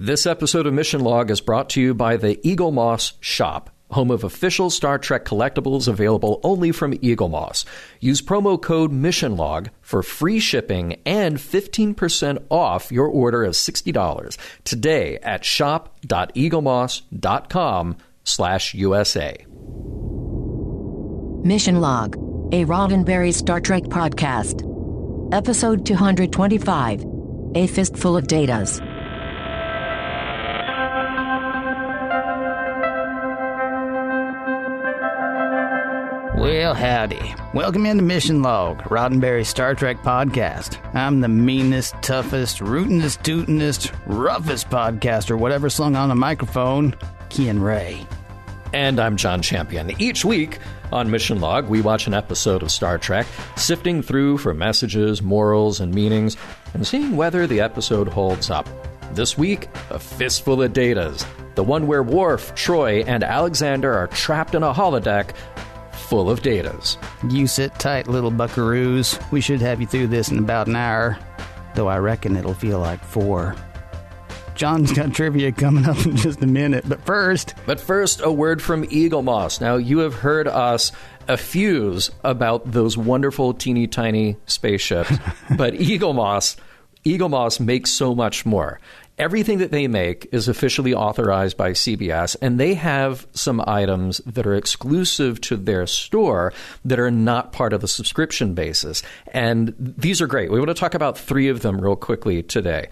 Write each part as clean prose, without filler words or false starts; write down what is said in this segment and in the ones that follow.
This episode of Mission Log is brought to you by the Eagle Moss Shop, home of official Star Trek collectibles available only from Eagle Moss. Use promo code MissionLog for free shipping and 15% off your order of $60 today at shop.eaglemoss.com/USA. Mission Log, a Roddenberry Star Trek podcast. Episode 225, A Fistful of Datas. Well, howdy. Welcome into Mission Log, Roddenberry Star Trek podcast. I'm the meanest, toughest, rootinest, tootinest, roughest podcaster, whatever slung on a microphone, Kian Ray. And I'm John Champion. Each week on Mission Log, we watch an episode of Star Trek, sifting through for messages, morals, and meanings, and seeing whether the episode holds up. This week, A Fistful of Datas, the one where Worf, Troy, and Alexander are trapped in a holodeck full of datas. You sit tight, little buckaroos. We should have you through this in about an hour, though I reckon it'll feel like 4. John's got trivia coming up in just a minute, but first, a word from Eagle Moss. Now, you have heard us effuse about those wonderful teeny tiny spaceships, but Eagle Moss makes so much more. Everything that they make is officially authorized by CBS, and they have some items that are exclusive to their store that are not part of the subscription basis. And these are great. We want to talk about 3 of them real quickly today.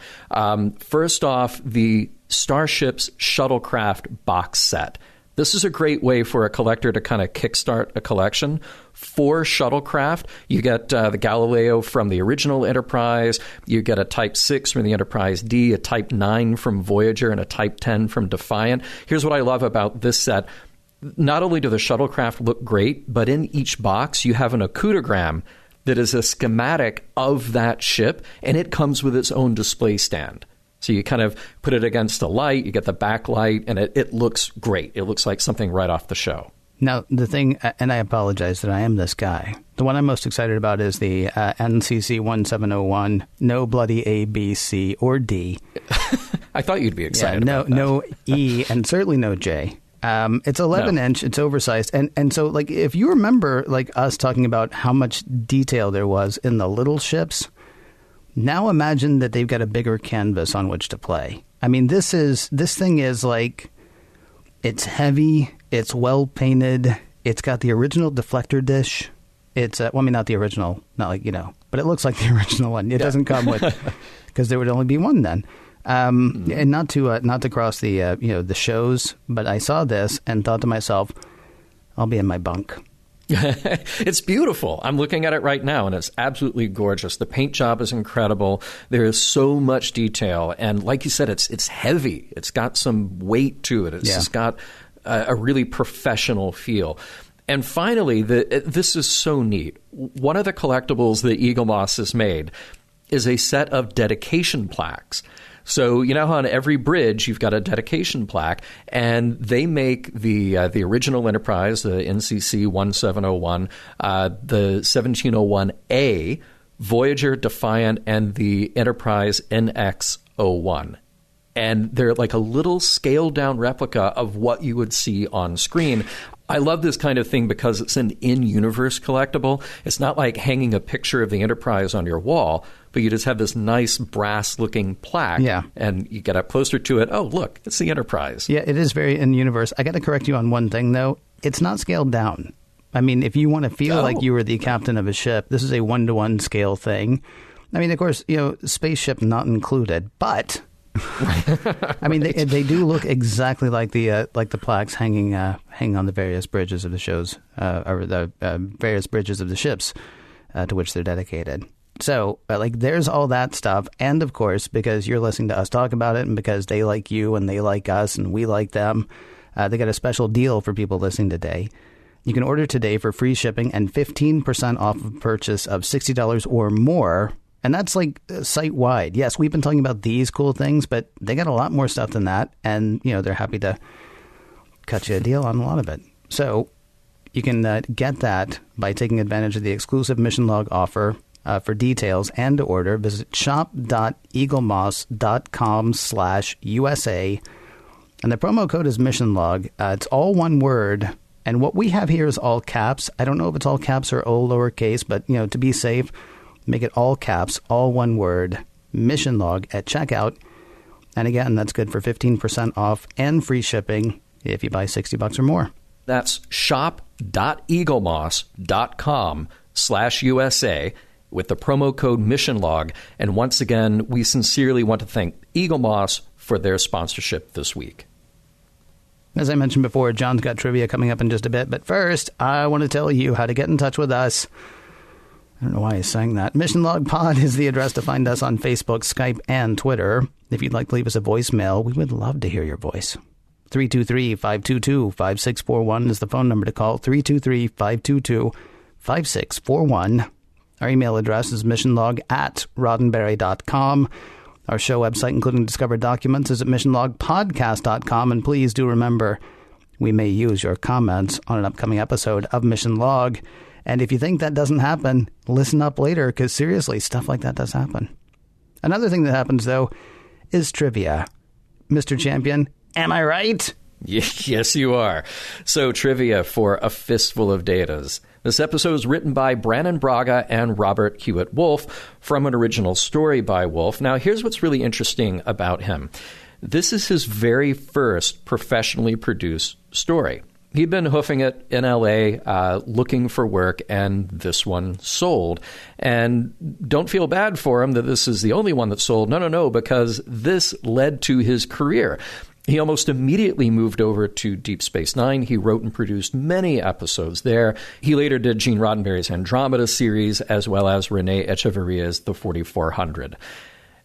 First off, the Starship's Shuttlecraft box set. This is a great way for a collector to kind of kickstart a collection. 4 shuttlecraft. You get the Galileo from the original Enterprise. You get a Type 6 from the Enterprise D, a Type 9 from Voyager, and a Type 10 from Defiant. Here's what I love about this set. Not only do the shuttlecraft look great, but in each box you have an ocutogram that is a schematic of that ship, and it comes with its own display stand. So you kind of put it against a light, you get the backlight, and it looks great. It looks like something right off the show. Now, the thing, and I apologize that I am this guy, the one I'm most excited about is the NCC 1701, no bloody A, B, C, or D. I thought you'd be excited about that. No E, and certainly no J. It's 11-inch, it's oversized. And so, like, if you remember, like, us talking about how much detail there was in the little ships, now imagine that they've got a bigger canvas on which to play. I mean, this thing is like, it's heavy, it's well painted, it's got the original deflector dish. It's, not the original, not like, but it looks like the original one. It doesn't come with, because there would only be one then. And not to cross the shows, but I saw this and thought to myself, I'll be in my bunk. It's beautiful. I'm looking at it right now, and it's absolutely gorgeous. The paint job is incredible. There is so much detail, and like you said, it's heavy. It's got some weight to it. It's just got a really professional feel. And finally, this is so neat. One of the collectibles that Eagle Moss has made is a set of dedication plaques. So you know how on every bridge you've got a dedication plaque, and they make the original Enterprise, the NCC 1701, the 1701A, Voyager, Defiant, and the Enterprise NX-01. And they're like a little scaled-down replica of what you would see on screen. I love this kind of thing because it's an in-universe collectible. It's not like hanging a picture of the Enterprise on your wall, but you just have this nice brass-looking plaque. Yeah. And you get up closer to it. Oh, look, it's the Enterprise. Yeah, it is very in-universe. I got to correct you on one thing, though. It's not scaled down. I mean, if you want to feel like you were the captain of a ship, this is a 1-to-1 scale thing. I mean, of course, spaceship not included, but I mean, they do look exactly like the plaques hanging on the various bridges of the shows, or the various bridges of the ships to which they're dedicated. So, there's all that stuff, and of course, because you're listening to us talk about it, and because they like you and they like us and we like them, they got a special deal for people listening today. You can order today for free shipping and 15% off of purchase of $60 or more. And that's like site-wide. Yes, we've been talking about these cool things, but they got a lot more stuff than that. And, they're happy to cut you a deal on a lot of it. So you can get that by taking advantage of the exclusive Mission Log offer. For details and to order, visit shop.eaglemoss.com/USA. And the promo code is Mission Log. It's all one word. And what we have here is all caps. I don't know if it's all caps or all lowercase, but, to be safe, make it all caps, all one word, Mission Log at checkout. And again, that's good for 15% off and free shipping if you buy $60 or more. That's shop.eaglemoss.com/USA with the promo code Mission Log. And once again, we sincerely want to thank Eagle Moss for their sponsorship this week. As I mentioned before, John's got trivia coming up in just a bit. But first, I want to tell you how to get in touch with us. I don't know why I sang that. Mission Log Pod is the address to find us on Facebook, Skype, and Twitter. If you'd like to leave us a voicemail, we would love to hear your voice. 323-522-5641 is the phone number to call. 323-522-5641. Our email address is missionlog@roddenberry.com. Our show website, including discovered documents, is at missionlogpodcast.com. And please do remember, we may use your comments on an upcoming episode of Mission Log. And if you think that doesn't happen, listen up later, because seriously, stuff like that does happen. Another thing that happens, though, is trivia. Mr. Champion, am I right? Yes, you are. So, trivia for A Fistful of Datas. This episode is written by Brannon Braga and Robert Hewitt Wolfe from an original story by Wolfe. Now, here's what's really interesting about him. This is his very first professionally produced story. He'd been hoofing it in L.A., looking for work, and this one sold. And don't feel bad for him that this is the only one that sold. No, because this led to his career. He almost immediately moved over to Deep Space Nine. He wrote and produced many episodes there. He later did Gene Roddenberry's Andromeda series, as well as Renee Echeverria's The 4400.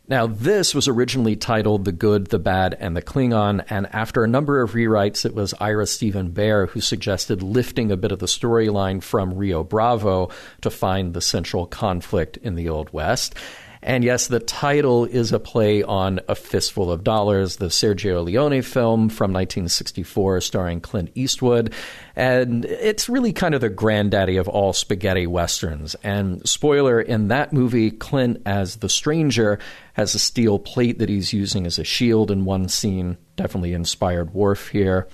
Now, this was originally titled The Good, the Bad, and the Klingon, and after a number of rewrites, it was Ira Stephen Bear who suggested lifting a bit of the storyline from Rio Bravo to find the central conflict in the Old West. And yes, the title is a play on A Fistful of Dollars, the Sergio Leone film from 1964 starring Clint Eastwood. And it's really kind of the granddaddy of all spaghetti westerns. And spoiler, in that movie, Clint, as the stranger, has a steel plate that he's using as a shield in one scene. Definitely inspired Worf here.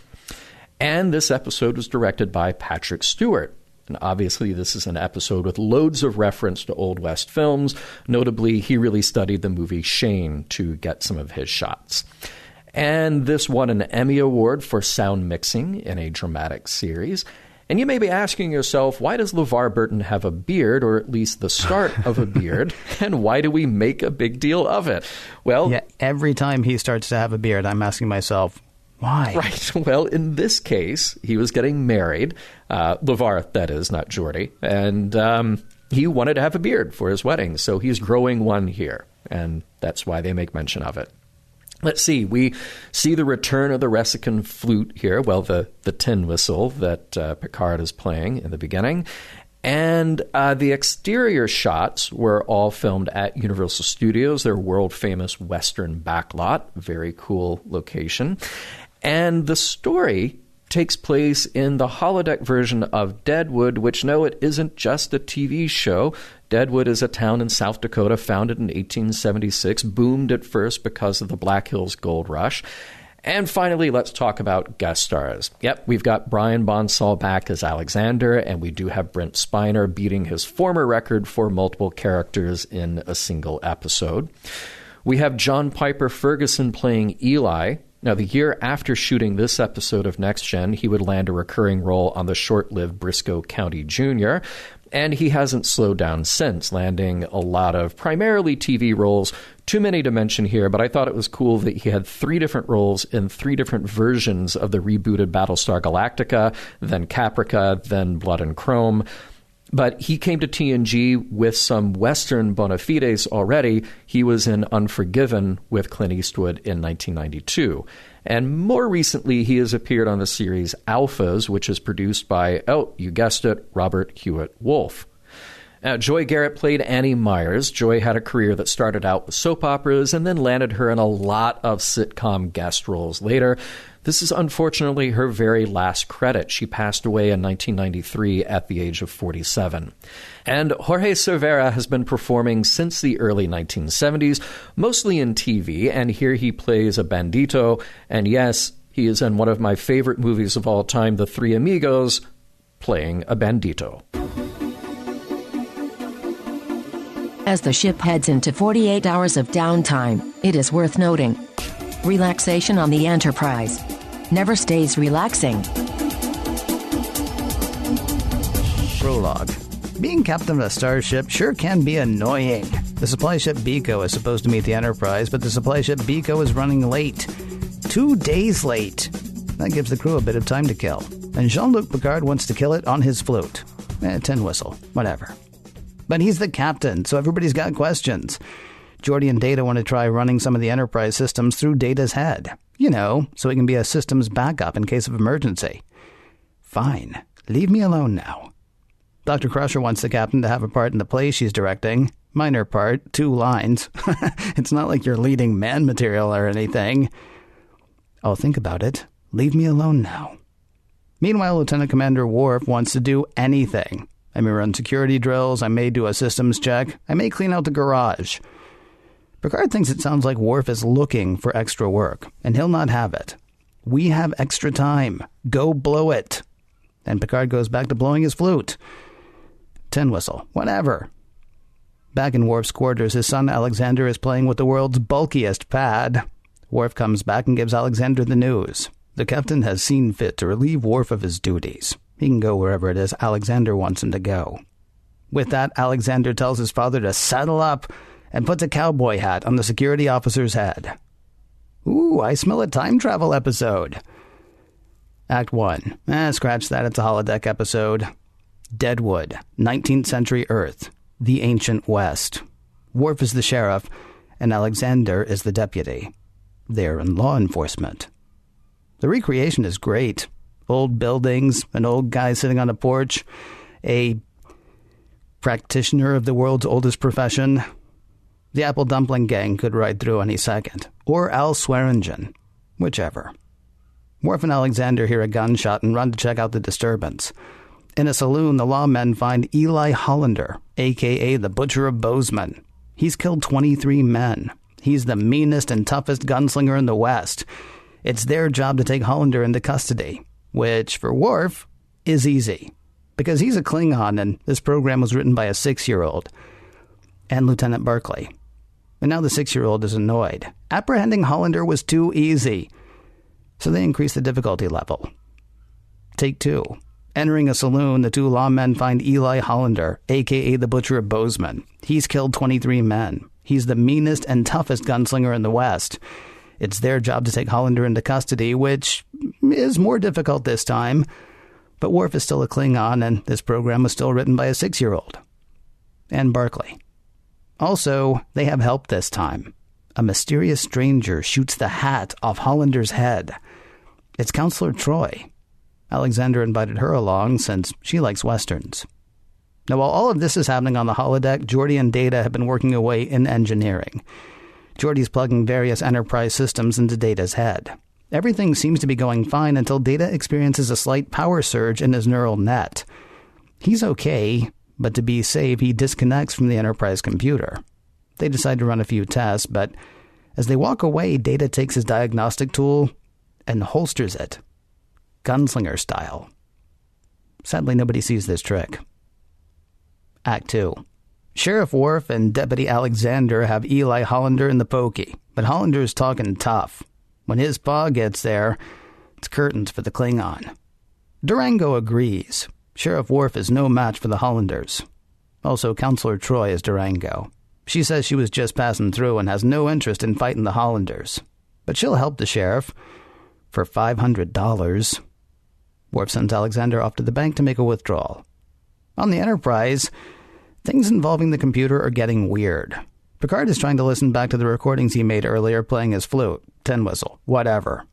And this episode was directed by Patrick Stewart. And obviously, this is an episode with loads of reference to Old West films. Notably, he really studied the movie Shane to get some of his shots. And this won an Emmy Award for sound mixing in a dramatic series. And you may be asking yourself, why does LeVar Burton have a beard, or at least the start of a beard? And why do we make a big deal of it? Well, yeah, every time he starts to have a beard, I'm asking myself, why? Right. Well, in this case, he was getting married. LeVar, that is, not Geordi. And he wanted to have a beard for his wedding. So he's growing one here. And that's why they make mention of it. Let's see. We see the return of the Resican flute here. Well, the tin whistle that Picard is playing in the beginning. And the exterior shots were all filmed at Universal Studios, their world-famous Western backlot. Very cool location. And the story takes place in the holodeck version of Deadwood, which, no, it isn't just a TV show. Deadwood is a town in South Dakota founded in 1876, boomed at first because of the Black Hills Gold Rush. And finally, let's talk about guest stars. Yep, we've got Brian Bonsall back as Alexander, and we do have Brent Spiner beating his former record for multiple characters in a single episode. We have John Piper Ferguson playing Eli. Now, the year after shooting this episode of Next Gen, he would land a recurring role on the short-lived Briscoe County Jr., and he hasn't slowed down since, landing a lot of primarily TV roles. Too many to mention here, but I thought it was cool that he had 3 different roles in 3 different versions of the rebooted Battlestar Galactica, then Caprica, then Blood and Chrome. But he came to TNG with some Western bona fides already. He was in Unforgiven with Clint Eastwood in 1992. And more recently, he has appeared on the series Alphas, which is produced by, oh, you guessed it, Robert Hewitt Wolfe. Joy Garrett played Annie Myers. Joy had a career that started out with soap operas and then landed her in a lot of sitcom guest roles later. This is unfortunately her very last credit. She passed away in 1993 at the age of 47. And Jorge Cervera has been performing since the early 1970s, mostly in TV, and here he plays a bandito. And yes, he is in one of my favorite movies of all time, The Three Amigos, playing a bandito. As the ship heads into 48 hours of downtime, it is worth noting: relaxation on the Enterprise never stays relaxing. Prologue. Being captain of a starship sure can be annoying. The supply ship Biko is supposed to meet the Enterprise, but the supply ship Biko is running late. 2 days late. That gives the crew a bit of time to kill. And Jean-Luc Picard wants to kill it on his flute. Tin whistle, whatever. But he's the captain, so everybody's got questions. Geordi and Data want to try running some of the Enterprise systems through Data's head. You know, so it can be a systems backup in case of emergency. Fine. Leave me alone now. Dr. Crusher wants the captain to have a part in the play she's directing. Minor part, 2 lines. It's not like you're leading man material or anything. Oh, think about it. Leave me alone now. Meanwhile, Lieutenant Commander Worf wants to do anything. I may run security drills, I may do a systems check, I may clean out the garage. Picard thinks it sounds like Worf is looking for extra work, and he'll not have it. We have extra time. Go blow it. And Picard goes back to blowing his flute. Tin whistle. Whatever. Back in Worf's quarters, his son Alexander is playing with the world's bulkiest pad. Worf comes back and gives Alexander the news. The captain has seen fit to relieve Worf of his duties. He can go wherever it is Alexander wants him to go. With that, Alexander tells his father to saddle up and puts a cowboy hat on the security officer's head. Ooh, I smell a time travel episode. Act 1. Scratch that, it's a holodeck episode. Deadwood, 19th century Earth, the ancient West. Worf is the sheriff, and Alexander is the deputy. They're in law enforcement. The recreation is great. Old buildings, an old guy sitting on a porch, a practitioner of the world's oldest profession. The Apple Dumpling Gang could ride through any second. Or Al Swearingen. Whichever. Worf and Alexander hear a gunshot and run to check out the disturbance. In a saloon, the lawmen find Eli Hollander, a.k.a. the Butcher of Bozeman. He's killed 23 men. He's the meanest and toughest gunslinger in the West. It's their job to take Hollander into custody, which, for Worf, is easy. Because he's a Klingon, and this program was written by a 6-year-old. And Lieutenant Barclay. And now the 6-year-old is annoyed. Apprehending Hollander was too easy. So they increase the difficulty level. Take 2. Entering a saloon, the 2 lawmen find Eli Hollander, a.k.a. the Butcher of Bozeman. He's killed 23 men. He's the meanest and toughest gunslinger in the West. It's their job to take Hollander into custody, which is more difficult this time. But Worf is still a Klingon, and this program was still written by a 6-year-old. And Barclay. Also, they have help this time. A mysterious stranger shoots the hat off Hollander's head. It's Counselor Troy. Alexander invited her along since she likes Westerns. Now, while all of this is happening on the holodeck, Geordi and Data have been working away in engineering. Geordi's plugging various Enterprise systems into Data's head. Everything seems to be going fine until Data experiences a slight power surge in his neural net. He's okay, but to be safe, he disconnects from the Enterprise computer. They decide to run a few tests, but as they walk away, Data takes his diagnostic tool and holsters it. Gunslinger style. Sadly, nobody sees this trick. Act 2. Sheriff Worf and Deputy Alexander have Eli Hollander in the pokey, but Hollander's talking tough. When his paw gets there, it's curtains for the Klingon. Durango agrees. Sheriff Worf is no match for the Hollanders. Also, Counselor Troy is Durango. She says she was just passing through and has no interest in fighting the Hollanders. But she'll help the sheriff for $500. Worf sends Alexander off to the bank to make a withdrawal. On the Enterprise, things involving the computer are getting weird. Picard is trying to listen back to the recordings he made earlier playing his flute, tin whistle, whatever.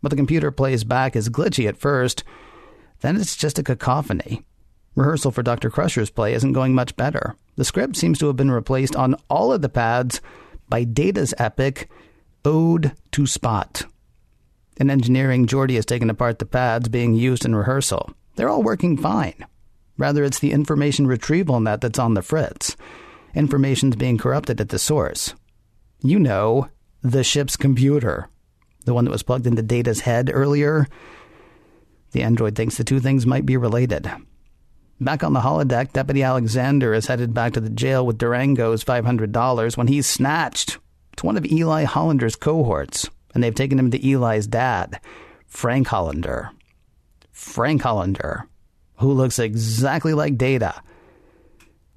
What the computer plays back is glitchy at first, then it's just a cacophony. Rehearsal for Dr. Crusher's play isn't going much better. The script seems to have been replaced on all of the pads by Data's epic Ode to Spot. In engineering, Geordi has taken apart the pads being used in rehearsal. They're all working fine. Rather, it's the information retrieval net that's on the fritz. Information's being corrupted at the source. You know, the ship's computer. The one that was plugged into Data's head earlier. The android thinks the two things might be related. Back on the holodeck, Deputy Alexander is headed back to the jail with Durango's $500 when he's snatched. It's one of Eli Hollander's cohorts, and they've taken him to Eli's dad, Frank Hollander. Frank Hollander, who looks exactly like Data.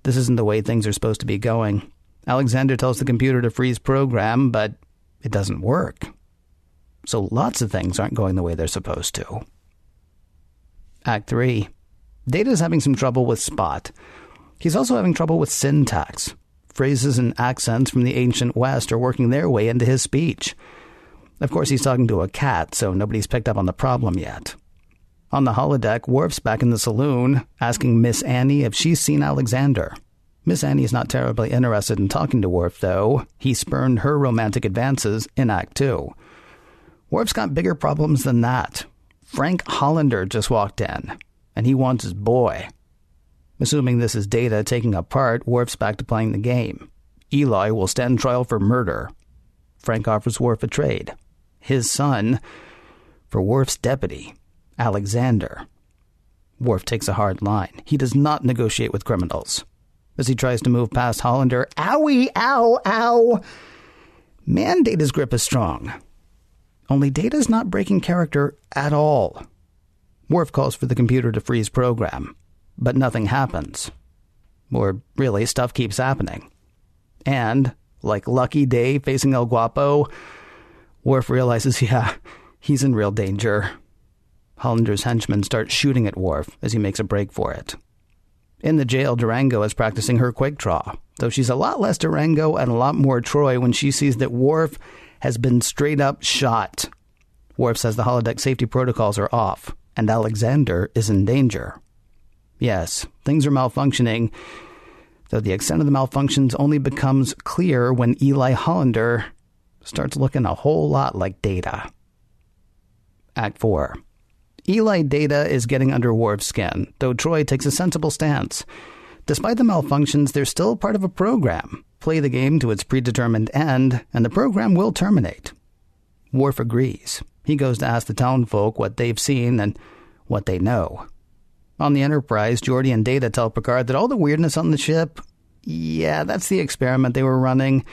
This isn't the way things are supposed to be going. Alexander tells the computer to freeze program, but it doesn't work. So lots of things aren't going the way they're supposed to. Act 3. Data's having some trouble with Spot. He's also having trouble with syntax. Phrases and accents from the ancient West are working their way into his speech. Of course, he's talking to a cat, so nobody's picked up on the problem yet. On the holodeck, Worf's back in the saloon, asking Miss Annie if she's seen Alexander. Miss Annie's not terribly interested in talking to Worf, though. He spurned her romantic advances in Act 2. Worf's got bigger problems than that. Frank Hollander just walked in, and he wants his boy. Assuming this is Data taking a part, Worf's back to playing the game. Eli will stand trial for murder. Frank offers Worf a trade. His son for Worf's deputy, Alexander. Worf takes a hard line. He does not negotiate with criminals. As he tries to move past Hollander, owie, ow, ow. Man, Data's grip is strong. Only Data's not breaking character at all. Worf calls for the computer to freeze program, but nothing happens. Or really, stuff keeps happening. And, like Lucky Day facing El Guapo, Worf realizes, he's in real danger. Hollander's henchmen start shooting at Worf as he makes a break for it. In the jail, Durango is practicing her quick draw, though she's a lot less Durango and a lot more Troy when she sees that Worf has been straight up shot. Worf says the holodeck safety protocols are off, and Alexander is in danger. Yes, things are malfunctioning, though the extent of the malfunctions only becomes clear when Eli Hollander starts looking a whole lot like Data. Act 4. Eli Data is getting under Worf's skin, though Troy takes a sensible stance. Despite the malfunctions, they're still part of a program. Play the game to its predetermined end, and the program will terminate. Worf agrees. He goes to ask the townfolk what they've seen and what they know. On the Enterprise, Geordi and Data tell Picard that all the weirdness on the ship, that's the experiment they were running,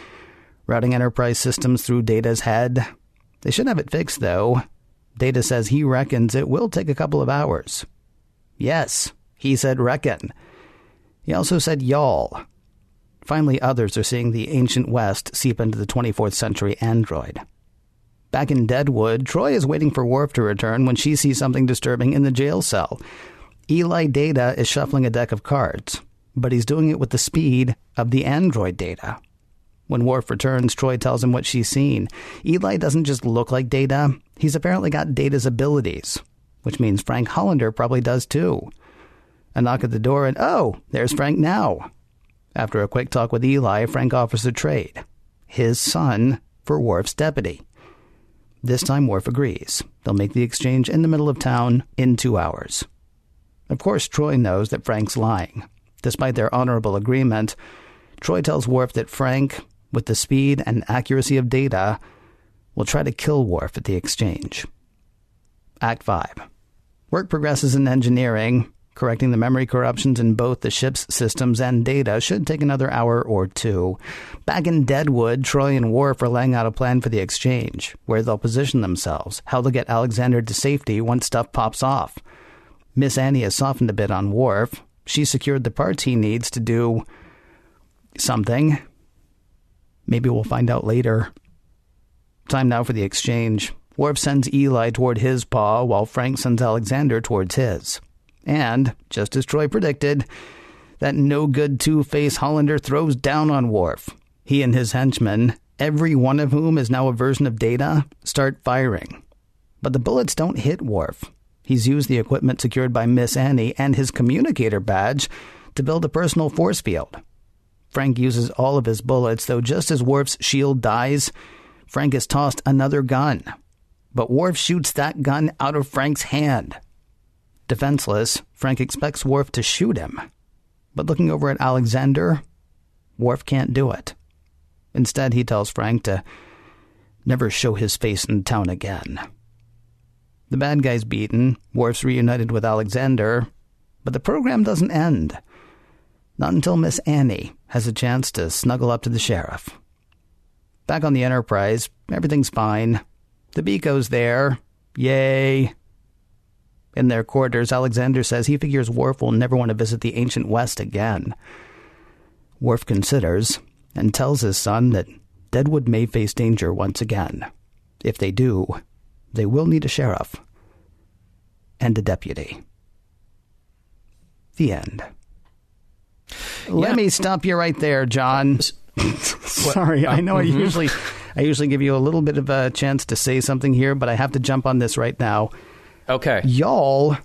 routing Enterprise systems through Data's head. They should have it fixed, though. Data says he reckons it will take a couple of hours. Yes, he said reckon. He also said y'all. Finally, others are seeing the ancient West seep into the 24th century android. Back in Deadwood, Troy is waiting for Worf to return when she sees something disturbing in the jail cell. Eli Data is shuffling a deck of cards, but he's doing it with the speed of the android Data. When Worf returns, Troy tells him what she's seen. Eli doesn't just look like Data. He's apparently got Data's abilities, which means Frank Hollander probably does too. A knock at the door and, oh, there's Frank now. After a quick talk with Eli, Frank offers a trade. His son for Worf's deputy. This time Worf agrees. They'll make the exchange in the middle of town in 2 hours. Of course, Troy knows that Frank's lying. Despite their honorable agreement, Troy tells Worf that Frank, with the speed and accuracy of Data, will try to kill Worf at the exchange. Act 5. Work progresses in engineering. Correcting the memory corruptions in both the ship's systems and Data should take another hour or two. Back in Deadwood, Troy and Worf are laying out a plan for the exchange, where they'll position themselves, how they'll get Alexander to safety once stuff pops off. Miss Annie has softened a bit on Worf. She secured the parts he needs to do something. Maybe we'll find out later. Time now for the exchange. Worf sends Eli toward his paw, while Frank sends Alexander towards his. And, just as Troy predicted, that no-good two-face Hollander throws down on Worf. He and his henchmen, every one of whom is now a version of Data, start firing. But the bullets don't hit Worf. He's used the equipment secured by Miss Annie and his communicator badge to build a personal force field. Frank uses all of his bullets, though just as Worf's shield dies, Frank is tossed another gun. But Worf shoots that gun out of Frank's hand. Defenseless, Frank expects Worf to shoot him. But looking over at Alexander, Worf can't do it. Instead, he tells Frank to never show his face in town again. The bad guy's beaten, Worf's reunited with Alexander, but the program doesn't end. Not until Miss Annie has a chance to snuggle up to the sheriff. Back on the Enterprise, everything's fine. The Beaco's there. Yay. In their quarters, Alexander says he figures Worf will never want to visit the ancient West again. Worf considers and tells his son that Deadwood may face danger once again. If they do, they will need a sheriff and a deputy. The end. Let me stop you right there, John. Sorry, I know I usually give you a little bit of a chance to say something here, but I have to jump on this right now. Okay. Y'all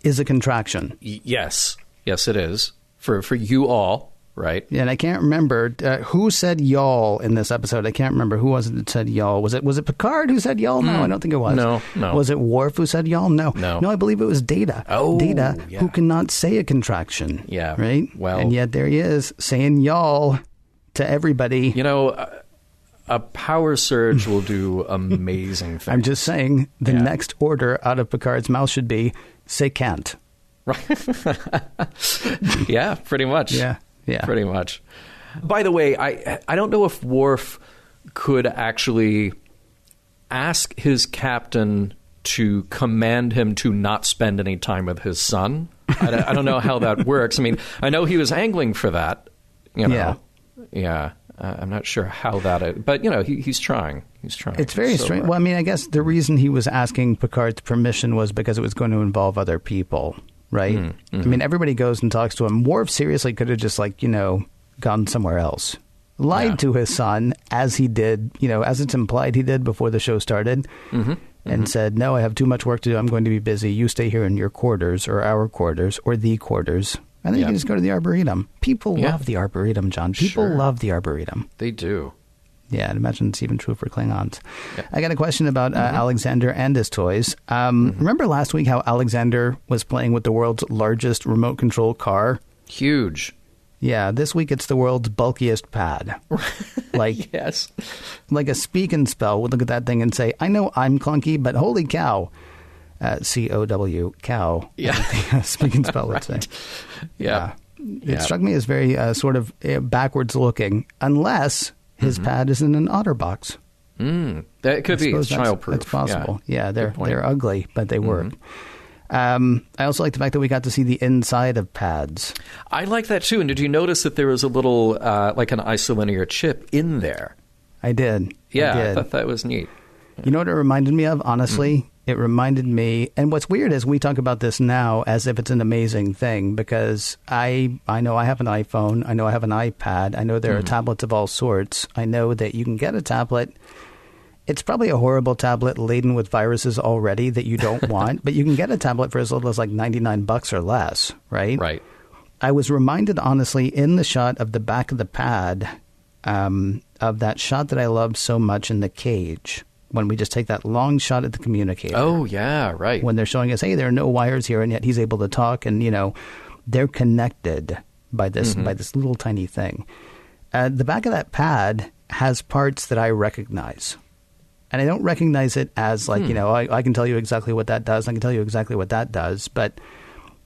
is a contraction. Yes. Yes, it is. For you all, right? And I can't remember who said y'all in this episode. I can't remember who was it that said y'all. Was it Picard who said y'all? No, I don't think it was. No. Was it Worf who said y'all? No. No, I believe it was Data. Oh, Data, yeah. who cannot say a contraction. Yeah. Right? Well, and yet there he is saying y'all to everybody. You know, a power surge will do amazing things. I'm just saying the next order out of Picard's mouth should be, say can't. Right. Yeah, pretty much. Yeah. Pretty much. By the way, I don't know if Worf could actually ask his captain to command him to not spend any time with his son. I don't know how that works. I mean, I know he was angling for that, you know. Yeah. I'm not sure how that is, but, you know, he's trying. It's very strange. Well, I mean, I guess the reason he was asking Picard's permission was because it was going to involve other people, right? Mm-hmm. I mean, everybody goes and talks to him. Worf seriously could have just, like, you know, gone somewhere else. Lied to his son, as he did, you know, as it's implied he did before the show started, and said, no, I have too much work to do. I'm going to be busy. You stay here in your quarters, or our quarters, or the quarters. And then you can just go to the Arboretum. People love the Arboretum, John. People love the Arboretum. They do. Yeah, I'd imagine it's even true for Klingons. Yeah. I got a question about Alexander and his toys. Remember last week how Alexander was playing with the world's largest remote control car? Huge. Yeah, this week it's the world's bulkiest pad. Like, yes. Like a speak and spell would look at that thing and say, I know I'm clunky, but holy cow. C-O-W, cow. Yeah. Speak and spell would say. Yeah. It struck me as very sort of backwards looking, unless his pad is in an OtterBox. That could be. It's childproof. That's possible. Yeah, they're ugly, but they work. I also like the fact that we got to see the inside of pads. I like that too. And did you notice that there was a little, like an isolinear chip in there? I did. Yeah, I thought that was neat. You know what it reminded me of, honestly? It reminded me, and what's weird is we talk about this now as if it's an amazing thing, because I know I have an iPhone, I know I have an iPad, I know there are tablets of all sorts. I know that you can get a tablet. It's probably a horrible tablet laden with viruses already that you don't want, but you can get a tablet for as little as like $99 or less, right? Right. I was reminded, honestly, in the shot of the back of the pad, of that shot that I loved so much in The Cage, when we just take that long shot at the communicator. Oh, yeah, right. When they're showing us, hey, there are no wires here, and yet he's able to talk, and, you know, they're connected by this little tiny thing. The back of that pad has parts that I recognize. And I don't recognize it as, like, you know, I can tell you exactly what that does, I can tell you exactly what that does, but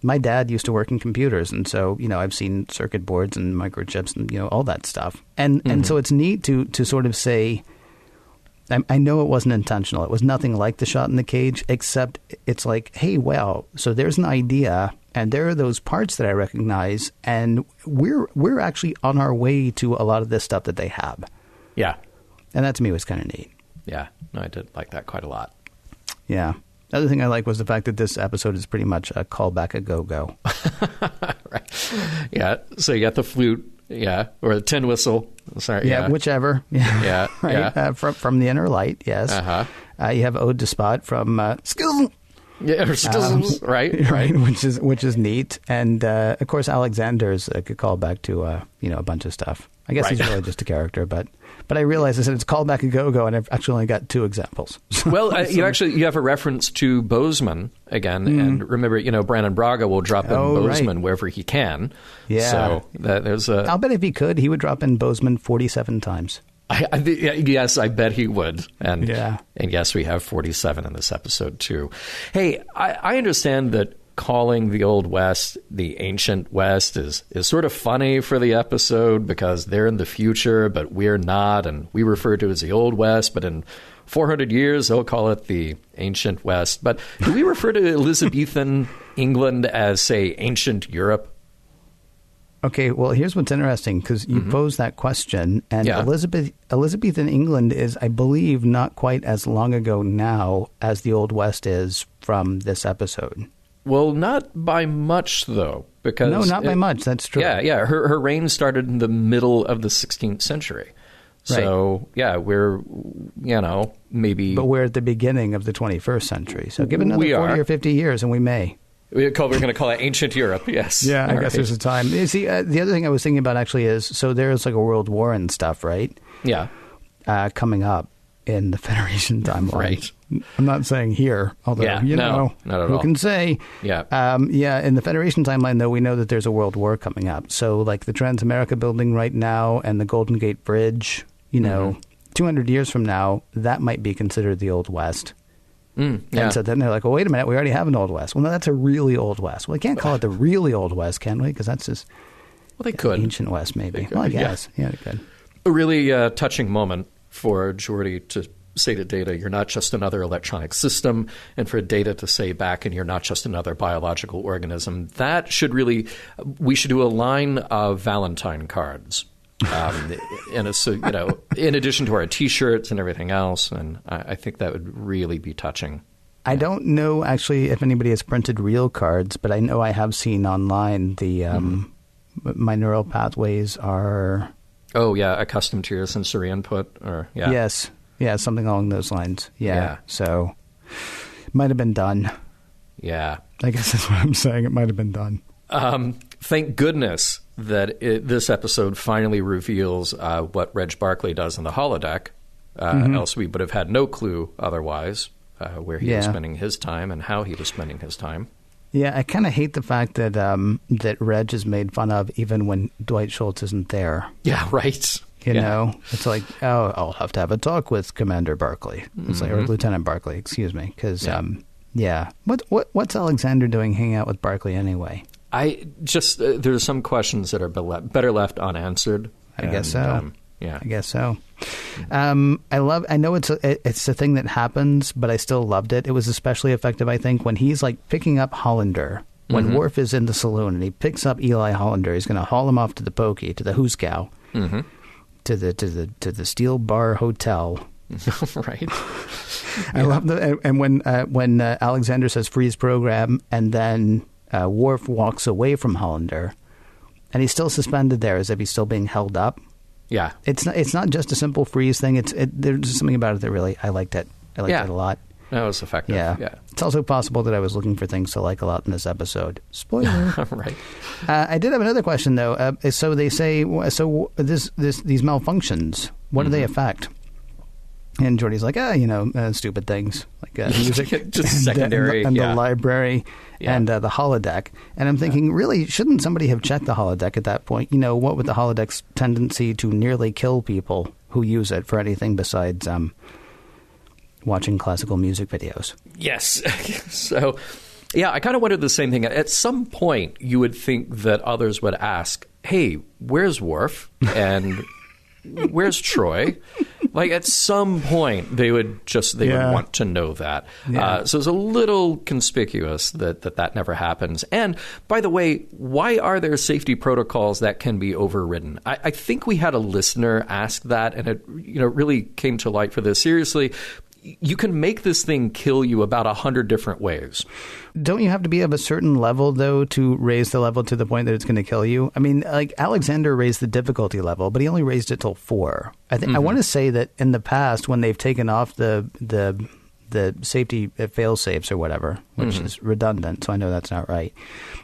my dad used to work in computers, and so, you know, I've seen circuit boards and microchips and, you know, all that stuff. And so it's neat to sort of say, I know it wasn't intentional. It was nothing like the shot in The Cage, except it's like, hey, wow, so there's an idea, and there are those parts that I recognize, and we're actually on our way to a lot of this stuff that they have. Yeah. And that to me was kind of neat. Yeah. No, I did like that quite a lot. Yeah. The other thing I like was the fact that this episode is pretty much a callback a go-go. Right. Yeah. So you got the flute. Yeah, or a tin whistle. Sorry. Yeah, whichever. Yeah. Right. Yeah. From the Inner Light, yes. You have Ode to Spot from Skill. Yeah, right. Which is neat. And of course, Alexander's a good callback to a bunch of stuff. I guess he's really just a character, but I realized I said it's callback a go-go, and I've actually only got 2 examples. Well, you have a reference to Bozeman again, and remember, Brandon Braga will drop in Bozeman wherever he can. Yeah. So there's I'll bet if he could, he would drop in Bozeman 47 times. Yes, I bet he would. And yes, we have 47 in this episode, too. Hey, I understand that calling the Old West the Ancient West is sort of funny for the episode because they're in the future, but we're not, and we refer to it as the Old West, but in 400 years, they'll call it the Ancient West. But do we refer to Elizabethan England as, say, Ancient Europe? Okay, well, here's what's interesting, because you posed that question, and Elizabethan England is, I believe, not quite as long ago now as the Old West is from this episode. Well, not by much, though, because... No, not by much, that's true. Yeah, her reign started in the middle of the 16th century. So, we're, maybe... But we're at the beginning of the 21st century, so give it another 40 or 50 years, and we may. We're going to call it Ancient Europe, yes. Yeah, I guess there's a time. You see, the other thing I was thinking about actually is, so there's like a world war and stuff, right? Yeah. Coming up in the Federation timeline. Right. I'm not saying here, although, not at who all. can say? Yeah. In the Federation timeline, though, we know that there's a world war coming up. So, like the Transamerica building right now and the Golden Gate Bridge, 200 years from now, that might be considered the Old West. And so then they're like, well, wait a minute, we already have an Old West. Well, no, that's a really Old West. Well, we can't call it the really Old West, can we? Because that's just they could. Ancient West, maybe. Well, I guess. Yeah, they could. A really touching moment for Geordi to say to Data, you're not just another electronic system, and for Data to say back, and you're not just another biological organism. That should really, we should do a line of Valentine cards. In addition to our T-shirts and everything else, and I think that would really be touching. I don't know actually if anybody has printed real cards, but I know I have seen online the my neural pathways are. Oh yeah, accustomed to your sensory input, or yes, something along those lines. Yeah. So might have been done. Yeah, I guess that's what I'm saying. It might have been done. Thank goodness that this episode finally reveals what Reg Barclay does in the holodeck. Else we would have had no clue otherwise where he was spending his time and how he was spending his time. Yeah, I kind of hate the fact that that Reg is made fun of even when Dwight Schultz isn't there. Yeah, right. You know, it's like, oh, I'll have to have a talk with Commander Barclay. It's like, or Lieutenant Barclay, excuse me, because what's Alexander doing hanging out with Barclay anyway? I just there's some questions that are better left unanswered. I guess so. I guess so. I know it's a thing that happens, but I still loved it. It was especially effective, I think, when he's like picking up Hollander. When Worf is in the saloon and he picks up Eli Hollander, he's going to haul him off to the Pokey, to the Hooskow, to the Steel Bar Hotel. Right. I love that. And when Alexander says freeze program, and then Worf walks away from Hollander, and he's still suspended there as if he's still being held up. Yeah, it's not just a simple freeze thing. There's something about it that really I liked it. I liked it a lot. That was effective. Yeah. It's also possible that I was looking for things to like a lot in this episode. Spoiler. Right. I did have another question though. So they say these malfunctions. What do they affect? And Geordi's like, stupid things like music, just secondary, and the library, and the holodeck. And I'm thinking, really, shouldn't somebody have checked the holodeck at that point? What with the holodeck's tendency to nearly kill people who use it for anything besides watching classical music videos? Yes. So, I kind of wondered the same thing. At some point, you would think that others would ask, "Hey, where's Worf? And where's Troy?" Like at some point they would want to know that. So it's a little conspicuous that never happens. And by the way, why are there safety protocols that can be overridden? I think we had a listener ask that, and it really came to light for this. Seriously, you can make this thing kill you about 100 different ways. Don't you have to be of a certain level, though, to raise the level to the point that it's going to kill you? I mean, like Alexander raised the difficulty level, but he only raised it till 4. I think I want to say that in the past, when they've taken off the the safety fail-safes or whatever, which is redundant, so I know that's not right.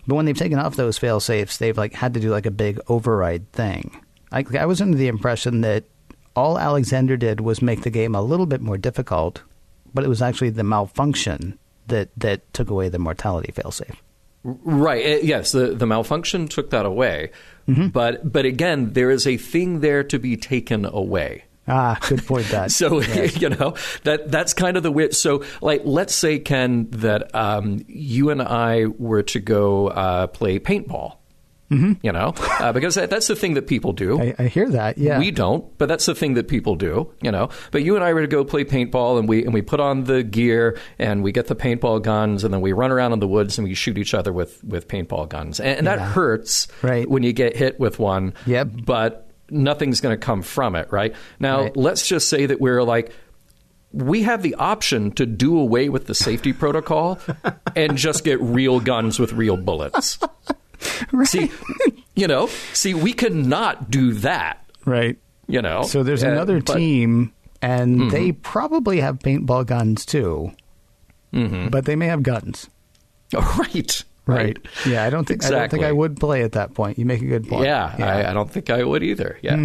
But when they've taken off those fail-safes, they've like had to do like a big override thing. I was under the impression that all Alexander did was make the game a little bit more difficult, but it was actually the malfunction that took away the mortality fail-safe. Right. Yes, the malfunction took that away. But again, there is a thing there to be taken away. Ah, good point, Dad. So, that's kind of the weird. So, like, let's say, Ken, that you and I were to go play paintball. Because that's the thing that people do. I hear that, yeah. We don't, but that's the thing that people do, But you and I were to go play paintball, and we put on the gear, and we get the paintball guns, and then we run around in the woods, and we shoot each other with paintball guns. And that hurts when you get hit with one, but nothing's going to come from it, right? Now, let's just say that we're like, we have the option to do away with the safety protocol and just get real guns with real bullets. Right. See, we cannot do that. Right. So there's another team, and they probably have paintball guns too, but they may have guns. Right. Yeah, I don't think I would play at that point. You make a good point. Yeah. I don't think I would either. Yeah.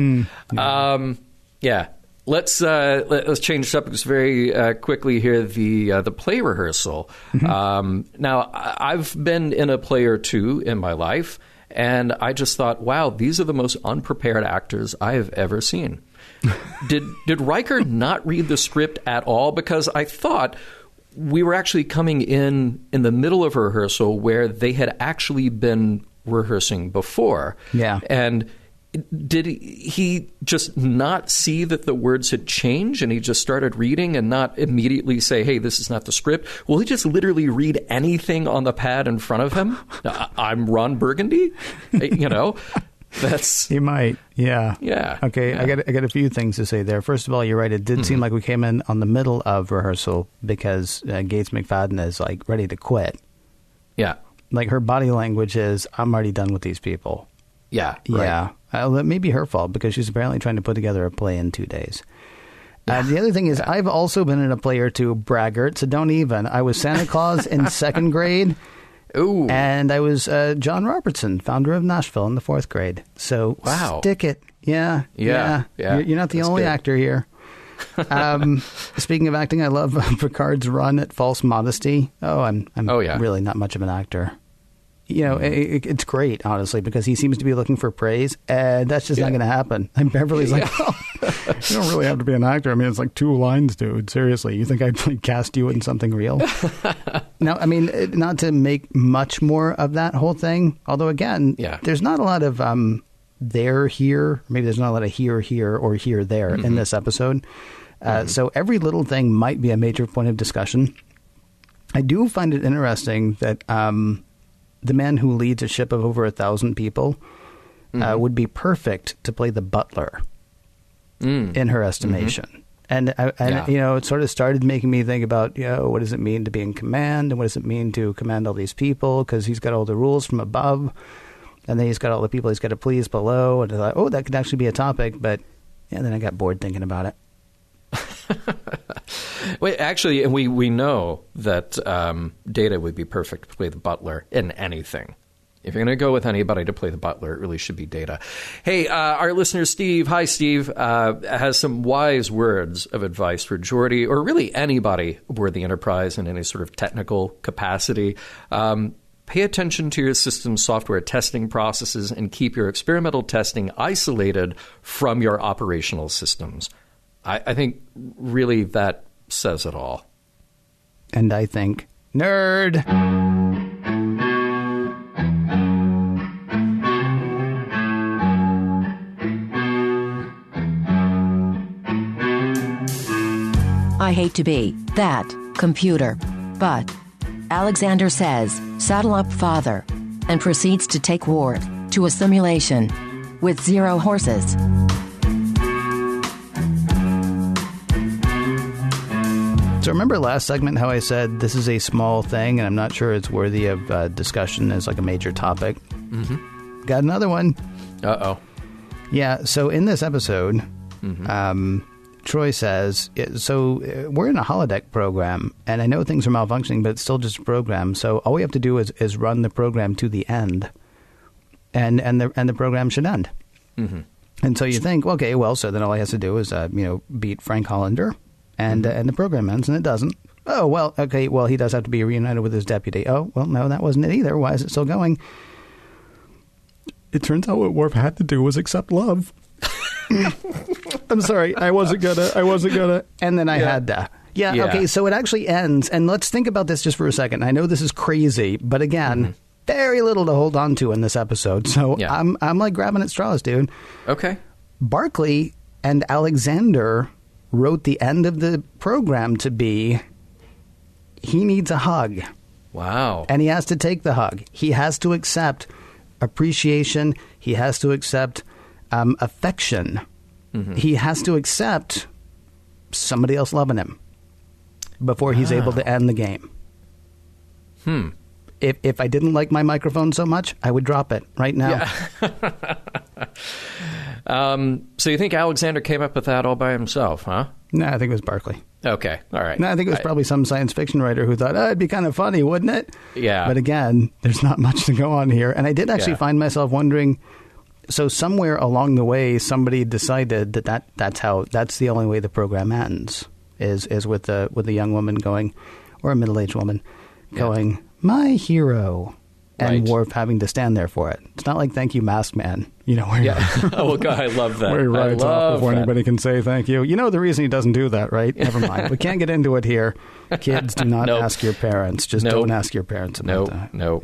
Let's change subjects very quickly here. The play rehearsal. Now, I've been in a play or two in my life, and I just thought, wow, these are the most unprepared actors I have ever seen. Did Riker not read the script at all? Because I thought we were actually coming in the middle of a rehearsal where they had actually been rehearsing before. Yeah, and did he just not see that the words had changed and he just started reading and not immediately say, hey, this is not the script? Will he just literally read anything on the pad in front of him? I'm Ron Burgundy? That's... He might, yeah. Yeah. Okay, yeah. I got a few things to say there. First of all, you're right. It did seem like we came in on the middle of rehearsal because Gates McFadden is like ready to quit. Yeah. Like her body language is, I'm already done with these people. Yeah. Yeah. That may be her fault because she's apparently trying to put together a play in 2 days. The other thing is I've also been in a play or two, braggart, so don't even. I was Santa Claus in 2nd grade. Ooh. And I was John Robertson, founder of Nashville, in the 4th grade. So stick it. Yeah. You're not the only actor here. Speaking of acting, I love Picard's run at False Modesty. I'm really not much of an actor. It's great, honestly, because he seems to be looking for praise, and that's just not going to happen. And Beverly's like, you don't really have to be an actor. I mean, it's like 2 lines, dude. Seriously, you think I'd cast you in something real? Now, I mean, not to make much more of that whole thing, although, again, there's not a lot of there, here. Maybe there's not a lot of here, or here, there in this episode. So every little thing might be a major point of discussion. I do find it interesting that... the man who leads a ship of over 1,000 people would be perfect to play the butler, in her estimation. And it sort of started making me think about, what does it mean to be in command, and what does it mean to command all these people? Because he's got all the rules from above, and then he's got all the people he's got to please below. And I thought, that could actually be a topic. But then I got bored thinking about it. Wait, actually, and we know that Data would be perfect to play the butler in anything. If you're going to go with anybody to play the butler, it really should be Data. Hey, our listener, Steve, hi, Steve, has some wise words of advice for Geordi, or really anybody aboard the Enterprise in any sort of technical capacity. Pay attention to your system's software testing processes and keep your experimental testing isolated from your operational systems. I think really that says it all. And I think, nerd! I hate to be that computer, but Alexander says, saddle up, father, and proceeds to take Ward to a simulation with 0 horses. So remember last segment how I said this is a small thing and I'm not sure it's worthy of discussion as like a major topic? Got another one. Uh-oh. Yeah, so in this episode, Troy says, so we're in a holodeck program, and I know things are malfunctioning, but it's still just a program. So all we have to do is run the program to the end, and the program should end. Mm-hmm. And so you think, okay, well, so then all he has to do is beat Frank Hollander, and the program ends, and it doesn't. Oh, well, okay, well, he does have to be reunited with his deputy. Oh, well, no, that wasn't it either. Why is it still going? It turns out what Worf had to do was accept love. I'm sorry, I wasn't gonna. And then I had to. Yeah, okay, so it actually ends. And let's think about this just for a second. I know this is crazy, but again, very little to hold on to in this episode. So I'm like grabbing at straws, dude. Okay. Barclay and Alexander wrote the end of the program to be, he needs a hug. Wow. And he has to take the hug. He has to accept appreciation. He has to accept affection. Mm-hmm. He has to accept somebody else loving him before he's able to end the game. If I didn't like my microphone so much, I would drop it right now. Yeah. So you think Alexander came up with that all by himself, huh? No, I think it was Barclay. Okay, all right. No, I think it was probably some science fiction writer who thought, it'd be kind of funny, wouldn't it? Yeah. But again, there's not much to go on here. And I did actually find myself wondering, so somewhere along the way, somebody decided that's the only way the program ends, is with the young woman going, or a middle-aged woman going, my hero, and Worf having to stand there for it. It's not like Thank You, Masked Man. Where oh, God, I love that. Where he rides off before anybody can say thank you. You know the reason he doesn't do that, right? Never mind. We can't get into it here. Kids, do not ask your parents. Just don't ask your parents about that. No.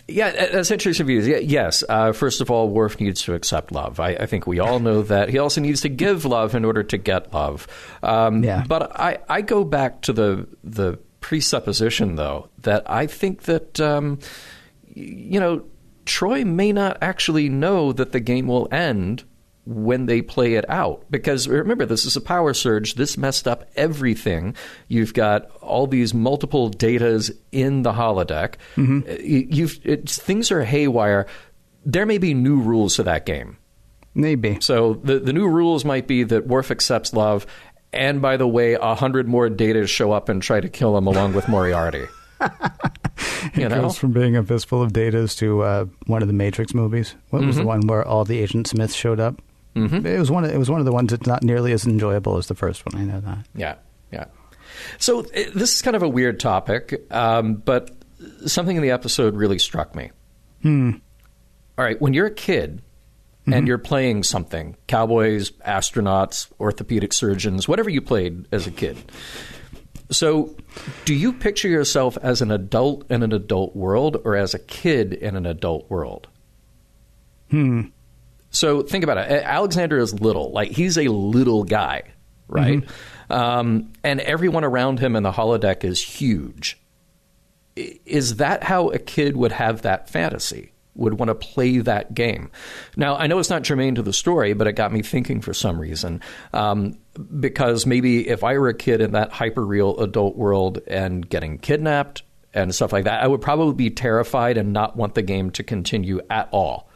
Yeah. That's interesting views. Yes. First of all, Worf needs to accept love. I think we all know that. He also needs to give love in order to get love. But I go back to the presupposition, though, that I think that, Troy may not actually know that the game will end when they play it out. Because remember, this is a power surge. This messed up everything. You've got all these multiple datas in the holodeck. Mm-hmm. Things are haywire. There may be new rules to that game. Maybe. So the new rules might be that Worf accepts love. And by the way, 100 more datas show up and try to kill him along with Moriarty. It goes from being a Fistful of Datas to one of the Matrix movies. What was the one where all the Agent Smiths showed up? Mm-hmm. It was one of the ones that's not nearly as enjoyable as the first one. I know that. Yeah. So this is kind of a weird topic, but something in the episode really struck me. All right, when you're a kid and you're playing something, cowboys, astronauts, orthopedic surgeons, whatever you played as a kid. So do you picture yourself as an adult in an adult world or as a kid in an adult world? So think about it. Alexander is little. Like, he's a little guy, right? And everyone around him in the holodeck is huge. Is that how a kid would have that fantasy? Would want to play that game? Now, I know it's not germane to the story, but it got me thinking for some reason. Because maybe if I were a kid in that hyper-real adult world and getting kidnapped and stuff like that, I would probably be terrified and not want the game to continue at all.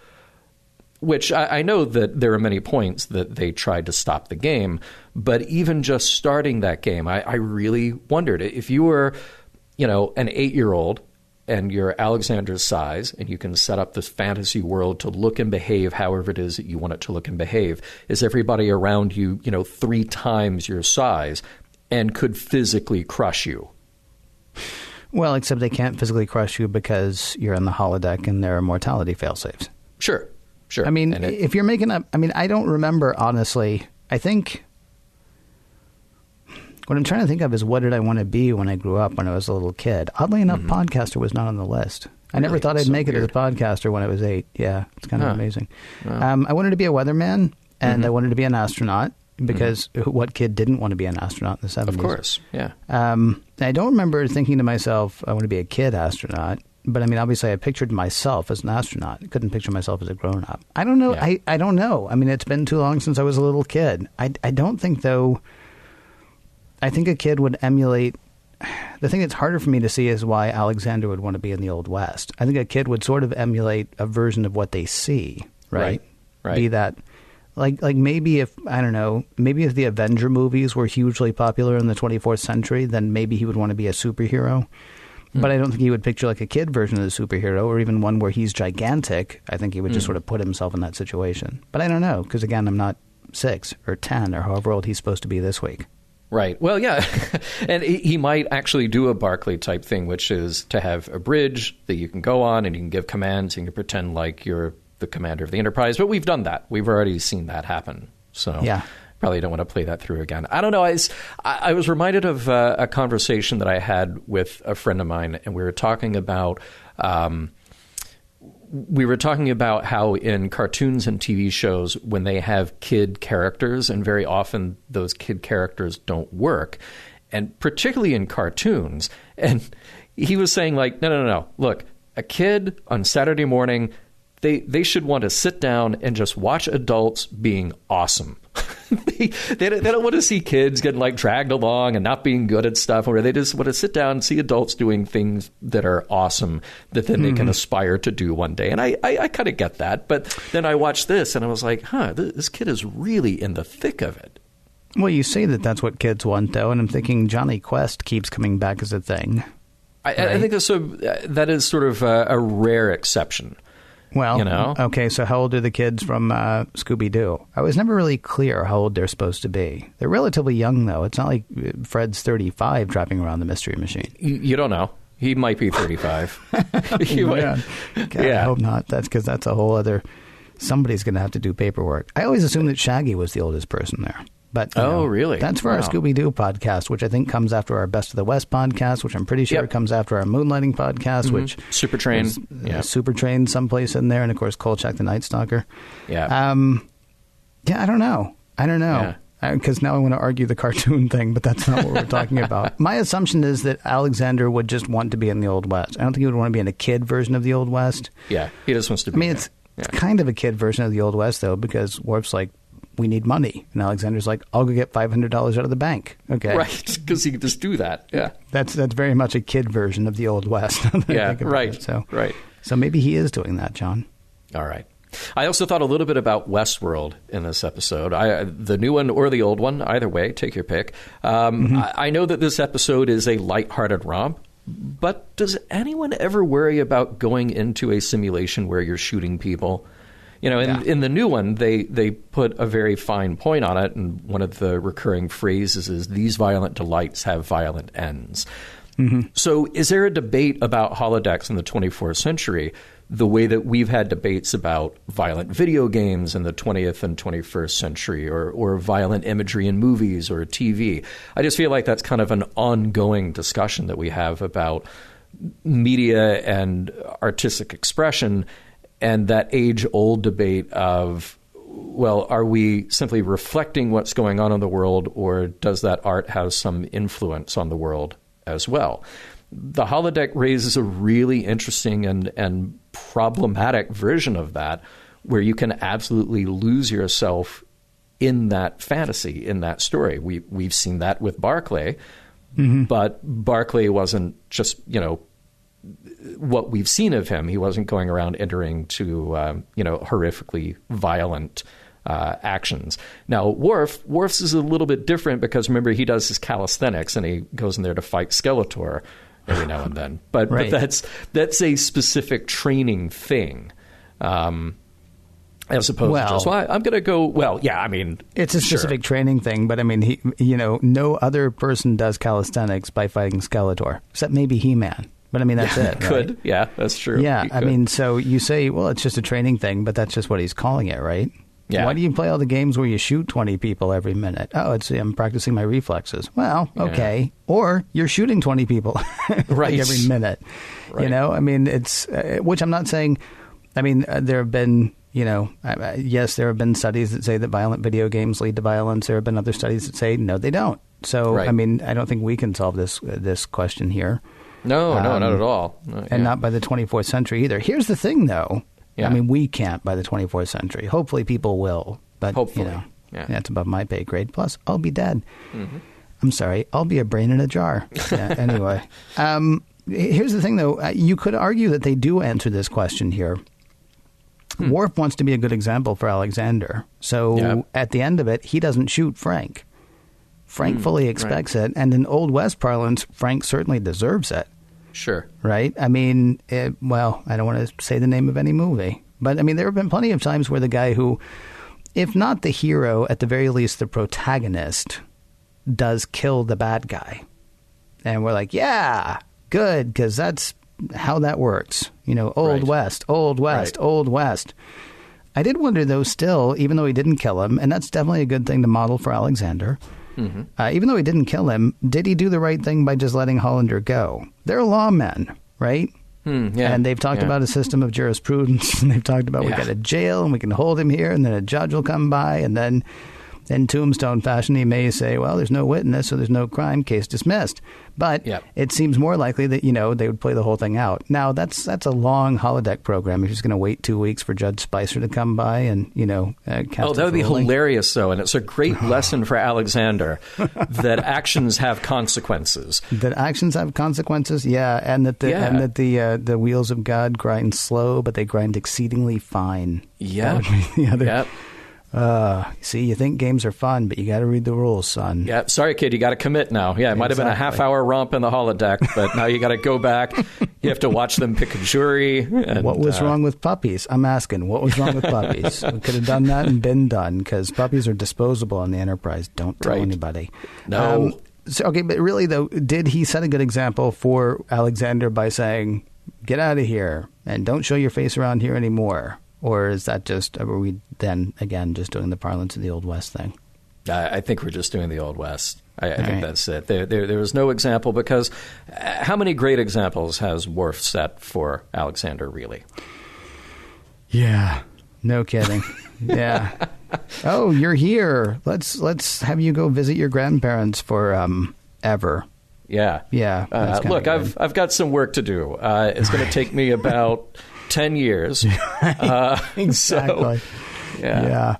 Which I know that there are many points that they tried to stop the game, but even just starting that game, I really wondered if you were, an 8-year-old and you're Alexander's size and you can set up this fantasy world to look and behave however it is that you want it to look and behave. Is everybody around you, 3 times your size and could physically crush you? Well, except they can't physically crush you because you're in the holodeck and there are mortality failsafes. Sure. I mean, if you're making up, I don't remember, honestly. I think what I'm trying to think of is what did I want to be when I grew up when I was a little kid? Oddly enough, podcaster was not on the list. I never thought I'd make it as a podcaster when I was 8. Yeah, it's kind of amazing. I wanted to be a weatherman, and I wanted to be an astronaut, because what kid didn't want to be an astronaut in the 70s? Of course, yeah. I don't remember thinking to myself, I want to be a kid astronaut. But, obviously, I pictured myself as an astronaut. I couldn't picture myself as a grown-up. I don't know. Yeah. I don't know. It's been too long since I was a little kid. I don't think, though, I think a kid would emulate. The thing that's harder for me to see is why Alexander would want to be in the Old West. I think a kid would sort of emulate a version of what they see, right? Right. Be that Like maybe if, I don't know, maybe if the Avenger movies were hugely popular in the 24th century, then maybe he would want to be a superhero. But I don't think he would picture like a kid version of the superhero, or even one where he's gigantic. I think he would just sort of put himself in that situation. But I don't know, because again, I'm not 6 or 10 or however old he's supposed to be this week. Right. Well, yeah. And he might actually do a Barclay type thing, which is to have a bridge that you can go on and you can give commands and you can pretend like you're the commander of the Enterprise. But we've done that. We've already seen that happen. So yeah. Probably don't want to play that through again. I don't know. I was reminded of a conversation that I had with a friend of mine, and we were talking about how in cartoons and TV shows, when they have kid characters, and very often those kid characters don't work, and particularly in cartoons. And he was saying, like, no. Look, a kid on Saturday morning, they should want to sit down and just watch adults being awesome. They don't want to see kids getting like dragged along and not being good at stuff, or they just want to sit down and see adults doing things that are awesome that then they can aspire to do one day. And I kind of get that. But then I watched this and I was like, this kid is really in the thick of it. Well, you say that that's what kids want, though, and I'm thinking Johnny Quest keeps coming back as a thing. Right? I think that is sort of a rare exception. Well, you know? Okay, so how old are the kids from Scooby-Doo? I was never really clear how old they're supposed to be. They're relatively young, though. It's not like Fred's 35 driving around the Mystery Machine. You don't know. He might be 35. God, I hope not. That's because that's a whole other... Somebody's going to have to do paperwork. I always assumed that Shaggy was the oldest person there. But really? That's for our Scooby-Doo podcast, which I think comes after our Best of the West podcast, which I'm pretty sure comes after our Moonlighting podcast, which Super Train, Super Train someplace in there, and of course Kolchak the Night Stalker. Yeah. I don't know. Because now I want to argue the cartoon thing, but that's not what we're talking about. My assumption is that Alexander would just want to be in the Old West. I don't think he would want to be in a kid version of the Old West. Yeah, he just wants to be. It's kind of a kid version of the Old West, though, because Worf's like, we need money. And Alexander's like, I'll go get $500 out of the bank. Okay. Right, because he can just do that. Yeah. That's very much a kid version of the Old West. Right. So maybe he is doing that, John. All right. I also thought a little bit about Westworld in this episode. The new one or the old one, either way, take your pick. I know that this episode is a lighthearted romp, but does anyone ever worry about going into a simulation where you're shooting people? You know, in the new one, they put a very fine point on it, and one of the recurring phrases is, these violent delights have violent ends. So is there a debate about holodecks in the 24th century the way that we've had debates about violent video games in the 20th and 21st century, or violent imagery in movies or TV? I just feel like that's kind of an ongoing discussion that we have about media and artistic expression, and that age-old debate of, well, are we simply reflecting what's going on in the world, or does that art have some influence on the world as well? The holodeck raises a really interesting and problematic version of that, where you can absolutely lose yourself in that fantasy, in that story. We've seen that with Barclay, but Barclay wasn't just, what we've seen of him. He wasn't going around entering to, horrifically violent actions. Now, Worf's is a little bit different, because remember, he does his calisthenics and he goes in there to fight Skeletor every now and then. But that's a specific training thing. As opposed to just, I'm going to go, it's a specific training thing, but I mean, no other person does calisthenics by fighting Skeletor, except maybe He-Man. But I mean, that's it. Could. Right? Yeah, that's true. Yeah, I mean, so you say, well, it's just a training thing, but that's just what he's calling it, right? Yeah. Why do you play all the games where you shoot 20 people every minute? Oh, I'm practicing my reflexes. Well, okay. Or you're shooting 20 people every minute. Right. I mean, it's, which I'm not saying, I mean, there have been, yes, there have been studies that say that violent video games lead to violence. There have been other studies that say, no, they don't. So, I mean, I don't think we can solve this question here. No, not at all. And not by the 24th century either. Here's the thing, though. Yeah. I mean, we can't by the 24th century. Hopefully people will. But, hopefully. That's above my pay grade. Plus, I'll be dead. I'm sorry. I'll be a brain in a jar. Anyway. Here's the thing, though. You could argue that they do answer this question here Worf wants to be a good example for Alexander. So at the end of it, he doesn't shoot Frank. Frank fully expects it. And in Old West parlance, Frank certainly deserves it. Sure. Right? I mean, I don't want to say the name of any movie. But, I mean, there have been plenty of times where the guy who, if not the hero, at the very least the protagonist, does kill the bad guy. And we're like, yeah, good, because that's how that works. You know, Old West, Old West, Old West. I did wonder, though, still, even though he didn't kill him, and that's definitely a good thing to model for Alexander, even though he didn't kill him, did he do the right thing by just letting Hollander go? They're lawmen, right? And they've talked about a system of jurisprudence, and they've talked about we got a jail, and we can hold him here, and then a judge will come by, and then in Tombstone fashion, he may say, well, there's no witness, so there's no crime, case dismissed. But it seems more likely that, you know, they would play the whole thing out. Now, that's a long holodeck program. You're just going to wait 2 weeks for Judge Spicer to come by and, you know, that would be hilarious, though. And it's a great lesson for Alexander that actions have consequences. That actions have consequences, and that the wheels of God grind slow, but they grind exceedingly fine. Yeah. That would be the other. See, you think games are fun, but you got to read the rules, son. Yeah, sorry, kid, you got to commit now. Yeah, it might have been a half-hour romp in the holodeck, but now you got to go back. You have to watch them pick a jury. And, what was wrong with puppies? I'm asking, what was wrong with puppies? We could have done that and been done, because puppies are disposable on the Enterprise. Don't tell anybody. No. But really, though, did he set a good example for Alexander by saying, get out of here and don't show your face around here anymore? Or is that just, are we then, again, just doing the parlance of the Old West thing? I think we're just doing the Old West. I think that's it. There was no example, because how many great examples has Worf set for Alexander, really? Yeah, no kidding. Yeah. Oh, you're here. Let's have you go visit your grandparents for ever. Yeah. Yeah. Look, I've got some work to do. It's going to take me about 10 years. Exactly. So,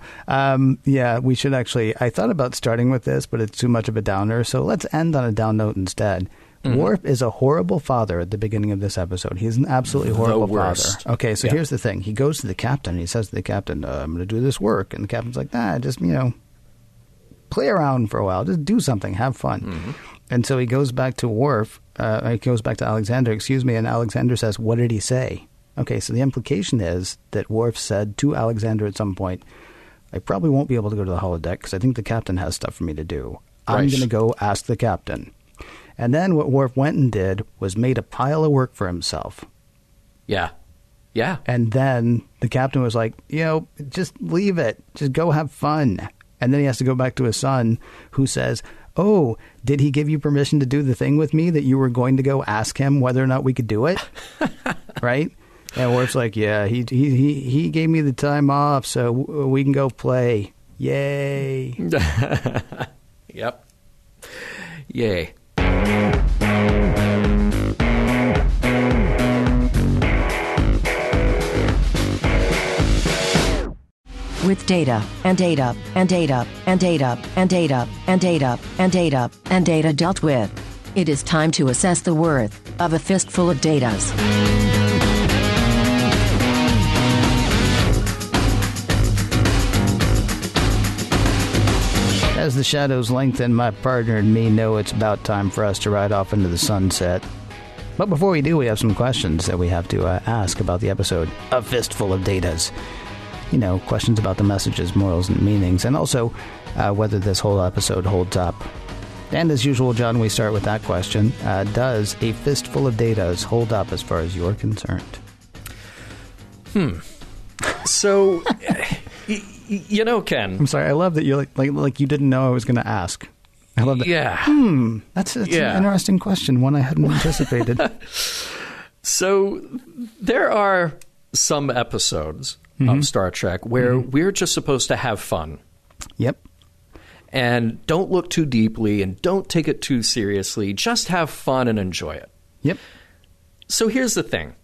we should actually, I thought about starting with this, but it's too much of a downer. So let's end on a down note instead. Worf is a horrible father at the beginning of this episode. He's an absolutely horrible father. Okay, so here's the thing. He goes to the captain and he says to the captain, I'm going to do this work. And the captain's like, just, play around for a while. Just do something. Have fun. And so he goes back to Worf. He goes back to Alexander, and Alexander says, what did he say? Okay, so the implication is that Worf said to Alexander at some point, I probably won't be able to go to the holodeck because I think the captain has stuff for me to do. I'm going to go ask the captain. And then what Worf went and did was made a pile of work for himself. Yeah. Yeah. And then the captain was like, just leave it. Just go have fun. And then he has to go back to his son, who says, oh, did he give you permission to do the thing with me that you were going to go ask him whether or not we could do it? Right? And Worf's like, yeah, he gave me the time off so we can go play. Yay. Yep. Yay. With data and data and data and data and data and data and data and data dealt with, it is time to assess the worth of a fistful of datas. As the shadows lengthen, my partner and me know it's about time for us to ride off into the sunset. But before we do, we have some questions that we have to ask about the episode, A Fistful of Datas. Questions about the messages, morals, and meanings, and also whether this whole episode holds up. And as usual, John, we start with that question. Does A Fistful of Datas hold up as far as you're concerned? So... Ken. I'm sorry. I love that you're like you didn't know I was going to ask. I love that. Yeah. That's an interesting question, one I hadn't anticipated. So there are some episodes of Star Trek where we're just supposed to have fun. Yep. And don't look too deeply and don't take it too seriously. Just have fun and enjoy it. Yep. So here's the thing.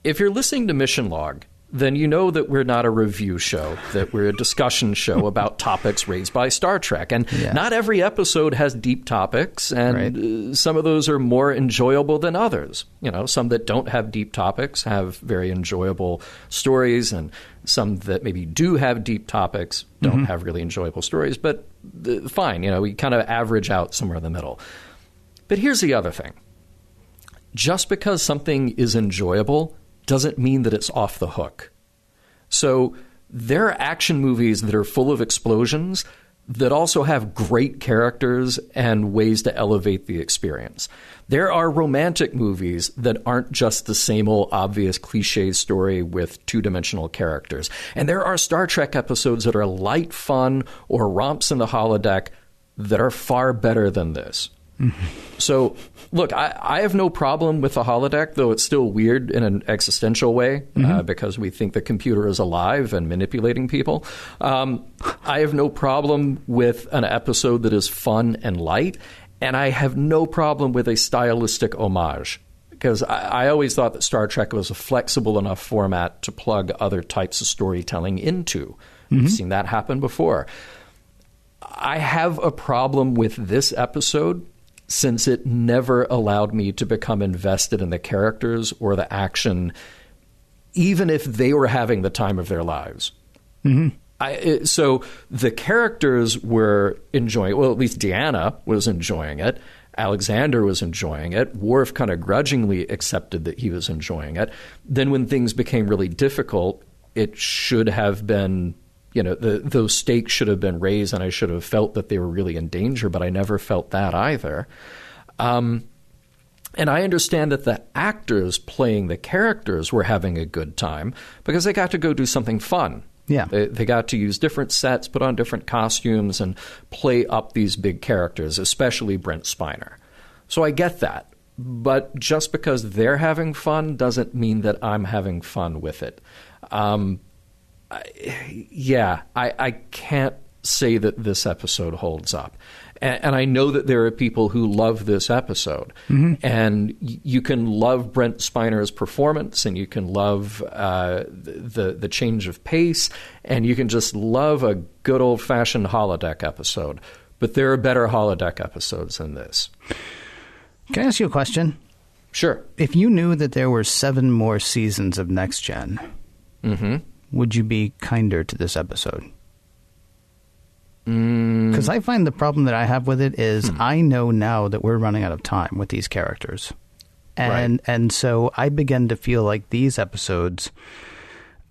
If you're listening to Mission Log, then you know that we're not a review show, that we're a discussion show about topics raised by Star Trek. And not every episode has deep topics, and some of those are more enjoyable than others. You know, some that don't have deep topics have very enjoyable stories, and some that maybe do have deep topics don't have really enjoyable stories. But fine, you know, we kind of average out somewhere in the middle. But here's the other thing. Just because something is enjoyable doesn't mean that it's off the hook. So there are action movies that are full of explosions that also have great characters and ways to elevate the experience. There are romantic movies that aren't just the same old obvious cliche story with two-dimensional characters. And there are Star Trek episodes that are light fun or romps in the holodeck that are far better than this. So, look, I have no problem with the holodeck, though it's still weird in an existential way because we think the computer is alive and manipulating people. I have no problem with an episode that is fun and light, and I have no problem with a stylistic homage, because I always thought that Star Trek was a flexible enough format to plug other types of storytelling into. We've seen that happen before. I have a problem with this episode since it never allowed me to become invested in the characters or the action, even if they were having the time of their lives. So the characters were enjoying it. Well, at least Deanna was enjoying it. Alexander was enjoying it. Worf kind of grudgingly accepted that he was enjoying it. Then when things became really difficult, it should have been, you know, those stakes should have been raised, and I should have felt that they were really in danger, but I never felt that either. And I understand that the actors playing the characters were having a good time because they got to go do something fun. Yeah. They got to use different sets, put on different costumes, and play up these big characters, especially Brent Spiner. So I get that. But just because they're having fun doesn't mean that I'm having fun with it. I can't say that this episode holds up. And I know that there are people who love this episode. And you can love Brent Spiner's performance, and you can love the change of pace, and you can just love a good old-fashioned holodeck episode. But there are better holodeck episodes than this. Can I ask you a question? Sure. If you knew that there were 7 more seasons of Next Gen, would you be kinder to this episode? Because I find the problem that I have with it is I know now that we're running out of time with these characters. And so I begin to feel like these episodes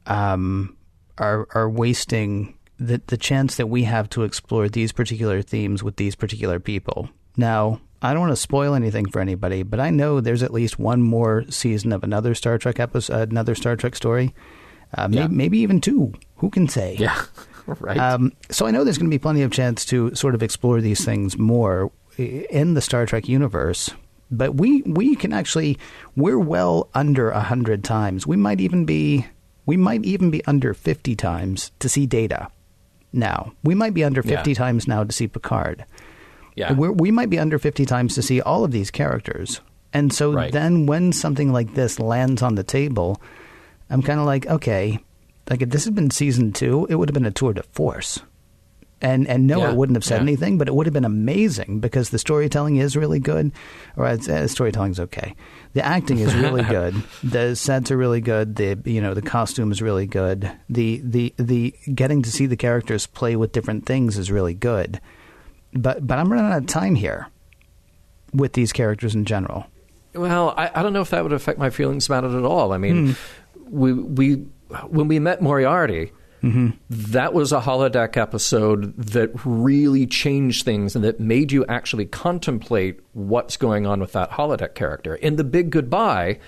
are wasting the chance that we have to explore these particular themes with these particular people. Now, I don't want to spoil anything for anybody, but I know there's at least one more season of another Star Trek episode, another Star Trek story. Maybe even 2. Who can say? Yeah, right. So I know there's going to be plenty of chance to sort of explore these things more in the Star Trek universe. But we can actually, we're well under 100 times. We might even be under 50 times to see Data now. We might be under 50 times now to see Picard. Yeah. We might be under 50 times to see all of these characters. And so then when something like this lands on the table, I'm kind of like, okay, like if this had been season 2, it would have been a tour de force. And no, it wouldn't have said anything, but it would have been amazing because the storytelling is really good. Or storytelling's okay. The acting is really good. The sets are really good. The costume is really good. The getting to see the characters play with different things is really good. But I'm running out of time here with these characters in general. Well, I don't know if that would affect my feelings about it at all. I mean, we when we met Moriarty, that was a holodeck episode that really changed things and that made you actually contemplate what's going on with that holodeck character. In The Big Goodbye,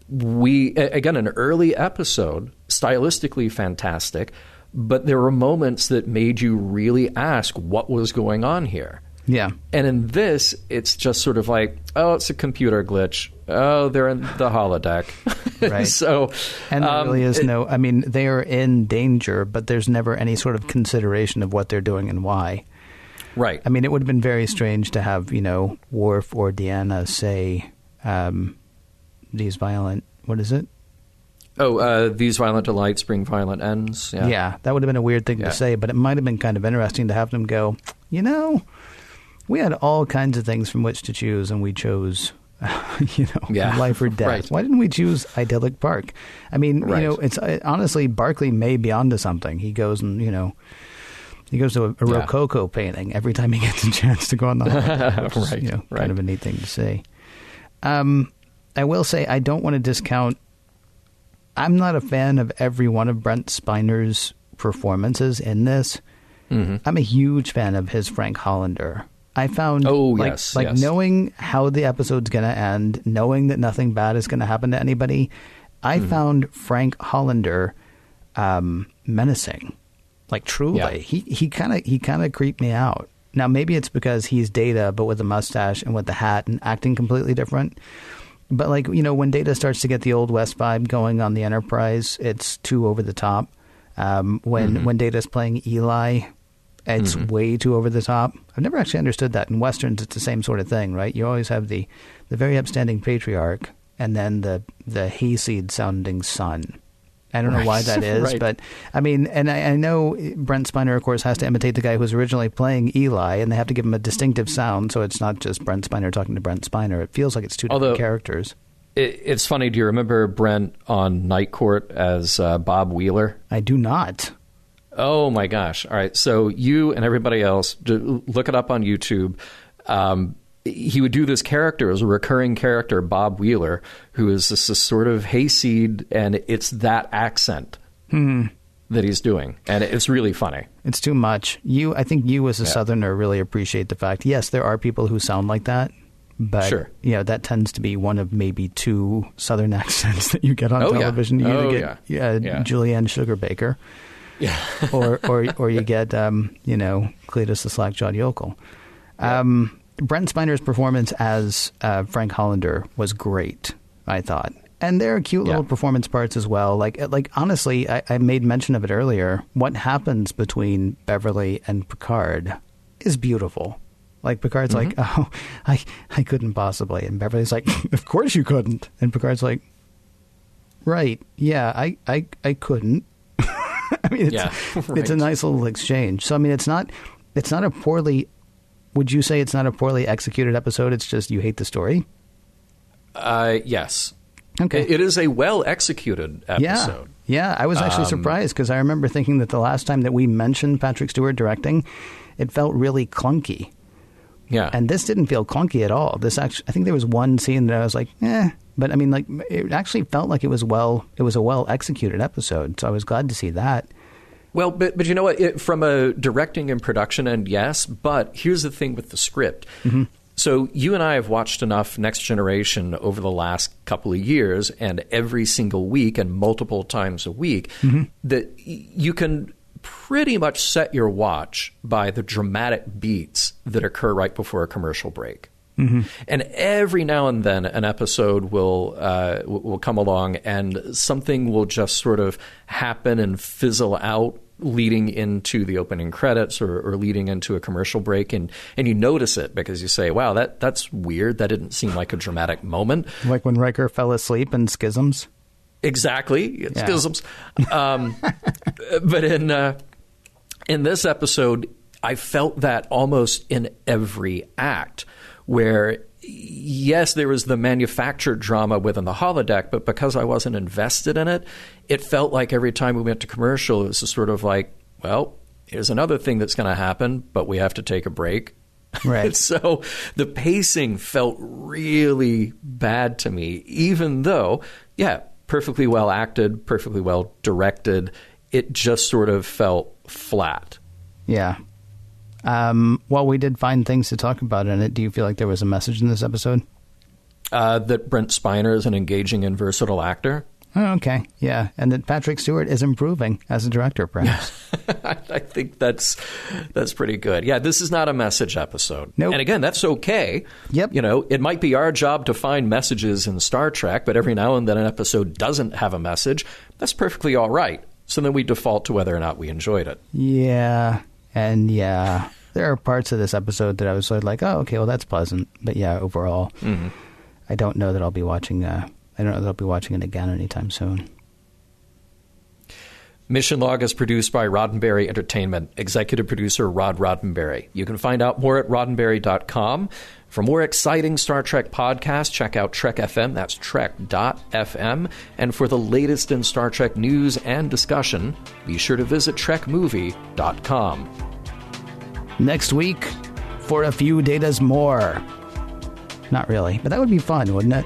we, again, an early episode, stylistically fantastic, but there were moments that made you really ask what was going on here. Yeah. And in this, it's just sort of like, oh, it's a computer glitch. Oh, they're in the holodeck. Right. So, and there really is they are in danger, but there's never any sort of consideration of what they're doing and why. Right. I mean, it would have been very strange to have, Worf or Deanna say these violent, what is it? These violent delights bring violent ends. Yeah, that would have been a weird thing to say, but it might have been kind of interesting to have them go, we had all kinds of things from which to choose, and we chose, life or death. Right. Why didn't we choose Idyllic Park? I mean, it's honestly, Barclay may be onto something. He goes and, he goes to a Rococo painting every time he gets a chance to go on the holodeck, which is, kind of a neat thing to see. I will say I don't want to discount. I'm not a fan of every one of Brent Spiner's performances in this. Mm-hmm. I'm a huge fan of his Frank Hollander. I found knowing how the episode's going to end, knowing that nothing bad is going to happen to anybody, I found Frank Hollander menacing. Like truly, he kind of creeped me out. Now maybe it's because he's Data, but with a mustache and with the hat and acting completely different. But when Data starts to get the Old West vibe going on the Enterprise, it's too over the top. When Data's playing Eli, it's way too over the top. I've never actually understood that. In Westerns, it's the same sort of thing, right? You always have the very upstanding patriarch and then the hayseed sounding son. I don't know why that is, but I mean, and I know Brent Spiner, of course, has to imitate the guy who was originally playing Eli, and they have to give him a distinctive sound, so it's not just Brent Spiner talking to Brent Spiner. It feels like it's two different characters. It's funny. Do you remember Brent on Night Court as Bob Wheeler? I do not. Oh, my gosh. All right. So you and everybody else, look it up on YouTube. He would do this character as a recurring character, Bob Wheeler, who is this sort of hayseed, and it's that accent that he's doing. And it's really funny. It's too much. I think you as a Southerner really appreciate the fact, yes, there are people who sound like that, but that tends to be one of maybe two Southern accents that you get on television. You either get Julianne Sugarbaker, or you get, Cletus the Slack-Jawed Yokel. Brent Spiner's performance as Frank Hollander was great, I thought. And there are cute little performance parts as well. Like honestly, I made mention of it earlier. What happens between Beverly and Picard is beautiful. Like Picard's like, oh, I couldn't possibly. And Beverly's like, of course you couldn't. And Picard's like, right, yeah, I couldn't. I mean, it's a nice little exchange. So, I mean, it's not a poorly... Would you say it's not a poorly executed episode? It's just you hate the story? Yes. Okay. It is a well-executed episode. Yeah, I was actually surprised because I remember thinking that the last time that we mentioned Patrick Stewart directing, it felt really clunky. Yeah. And this didn't feel clunky at all. This actually, I think there was one scene that I was like, but I mean, like, it actually felt like it was a well-executed episode, so I was glad to see that. Well, but you know what? From a directing and production end, yes. But here's the thing with the script. Mm-hmm. So you and I have watched enough Next Generation over the last couple of years, and every single week and multiple times a week, that you can pretty much set your watch by the dramatic beats that occur right before a commercial break. Mm-hmm. And every now and then an episode will come along and something will just sort of happen and fizzle out, leading into the opening credits or leading into a commercial break, and you notice it because you say, wow, that's weird. That didn't seem like a dramatic moment. Like when Riker fell asleep in Schisms? Exactly. Schisms. But in this episode, I felt that almost in every act, where yes, there was the manufactured drama within the holodeck, but because I wasn't invested in it, it felt like every time we went to commercial, it was just sort of like, well, here's another thing that's going to happen, but we have to take a break. Right. So the pacing felt really bad to me, even though, perfectly well acted, perfectly well directed. It just sort of felt flat. Yeah. Well, we did find things to talk about in it. Do you feel like there was a message in this episode? That Brent Spiner is an engaging and versatile actor. Oh, okay. Yeah. And that Patrick Stewart is improving as a director, perhaps. I think that's pretty good. Yeah, this is not a message episode. Nope. And again, that's okay. Yep. You know, it might be our job to find messages in Star Trek, but every now and then an episode doesn't have a message. That's perfectly all right. So then we default to whether or not we enjoyed it. Yeah. And there are parts of this episode that I was sort of like, oh, okay, well, that's pleasant. But yeah, overall, I don't know that I'll be watching. I don't know that I'll be watching it again anytime soon. Mission Log is produced by Roddenberry Entertainment, executive producer Rod Roddenberry. You can find out more at roddenberry.com. For more exciting Star Trek podcasts, check out Trek FM, that's trek.fm. And for the latest in Star Trek news and discussion, be sure to visit trekmovie.com. Next week, for a few datas more. Not really, but that would be fun, wouldn't it?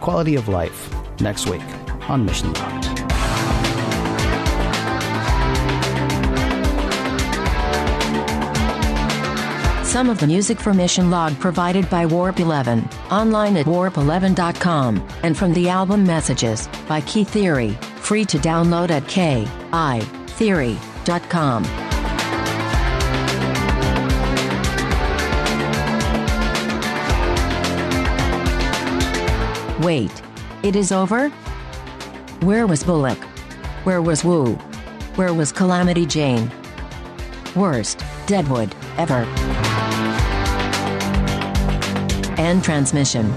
Quality of life, next week on Mission Log. Some of the music for Mission Log provided by Warp 11, online at warp11.com, and from the album Messages by Key Theory, free to download at kitheory.com. Wait, it is over? Where was Bullock? Where was Wu? Where was Calamity Jane? Worst Deadwood ever. End transmission.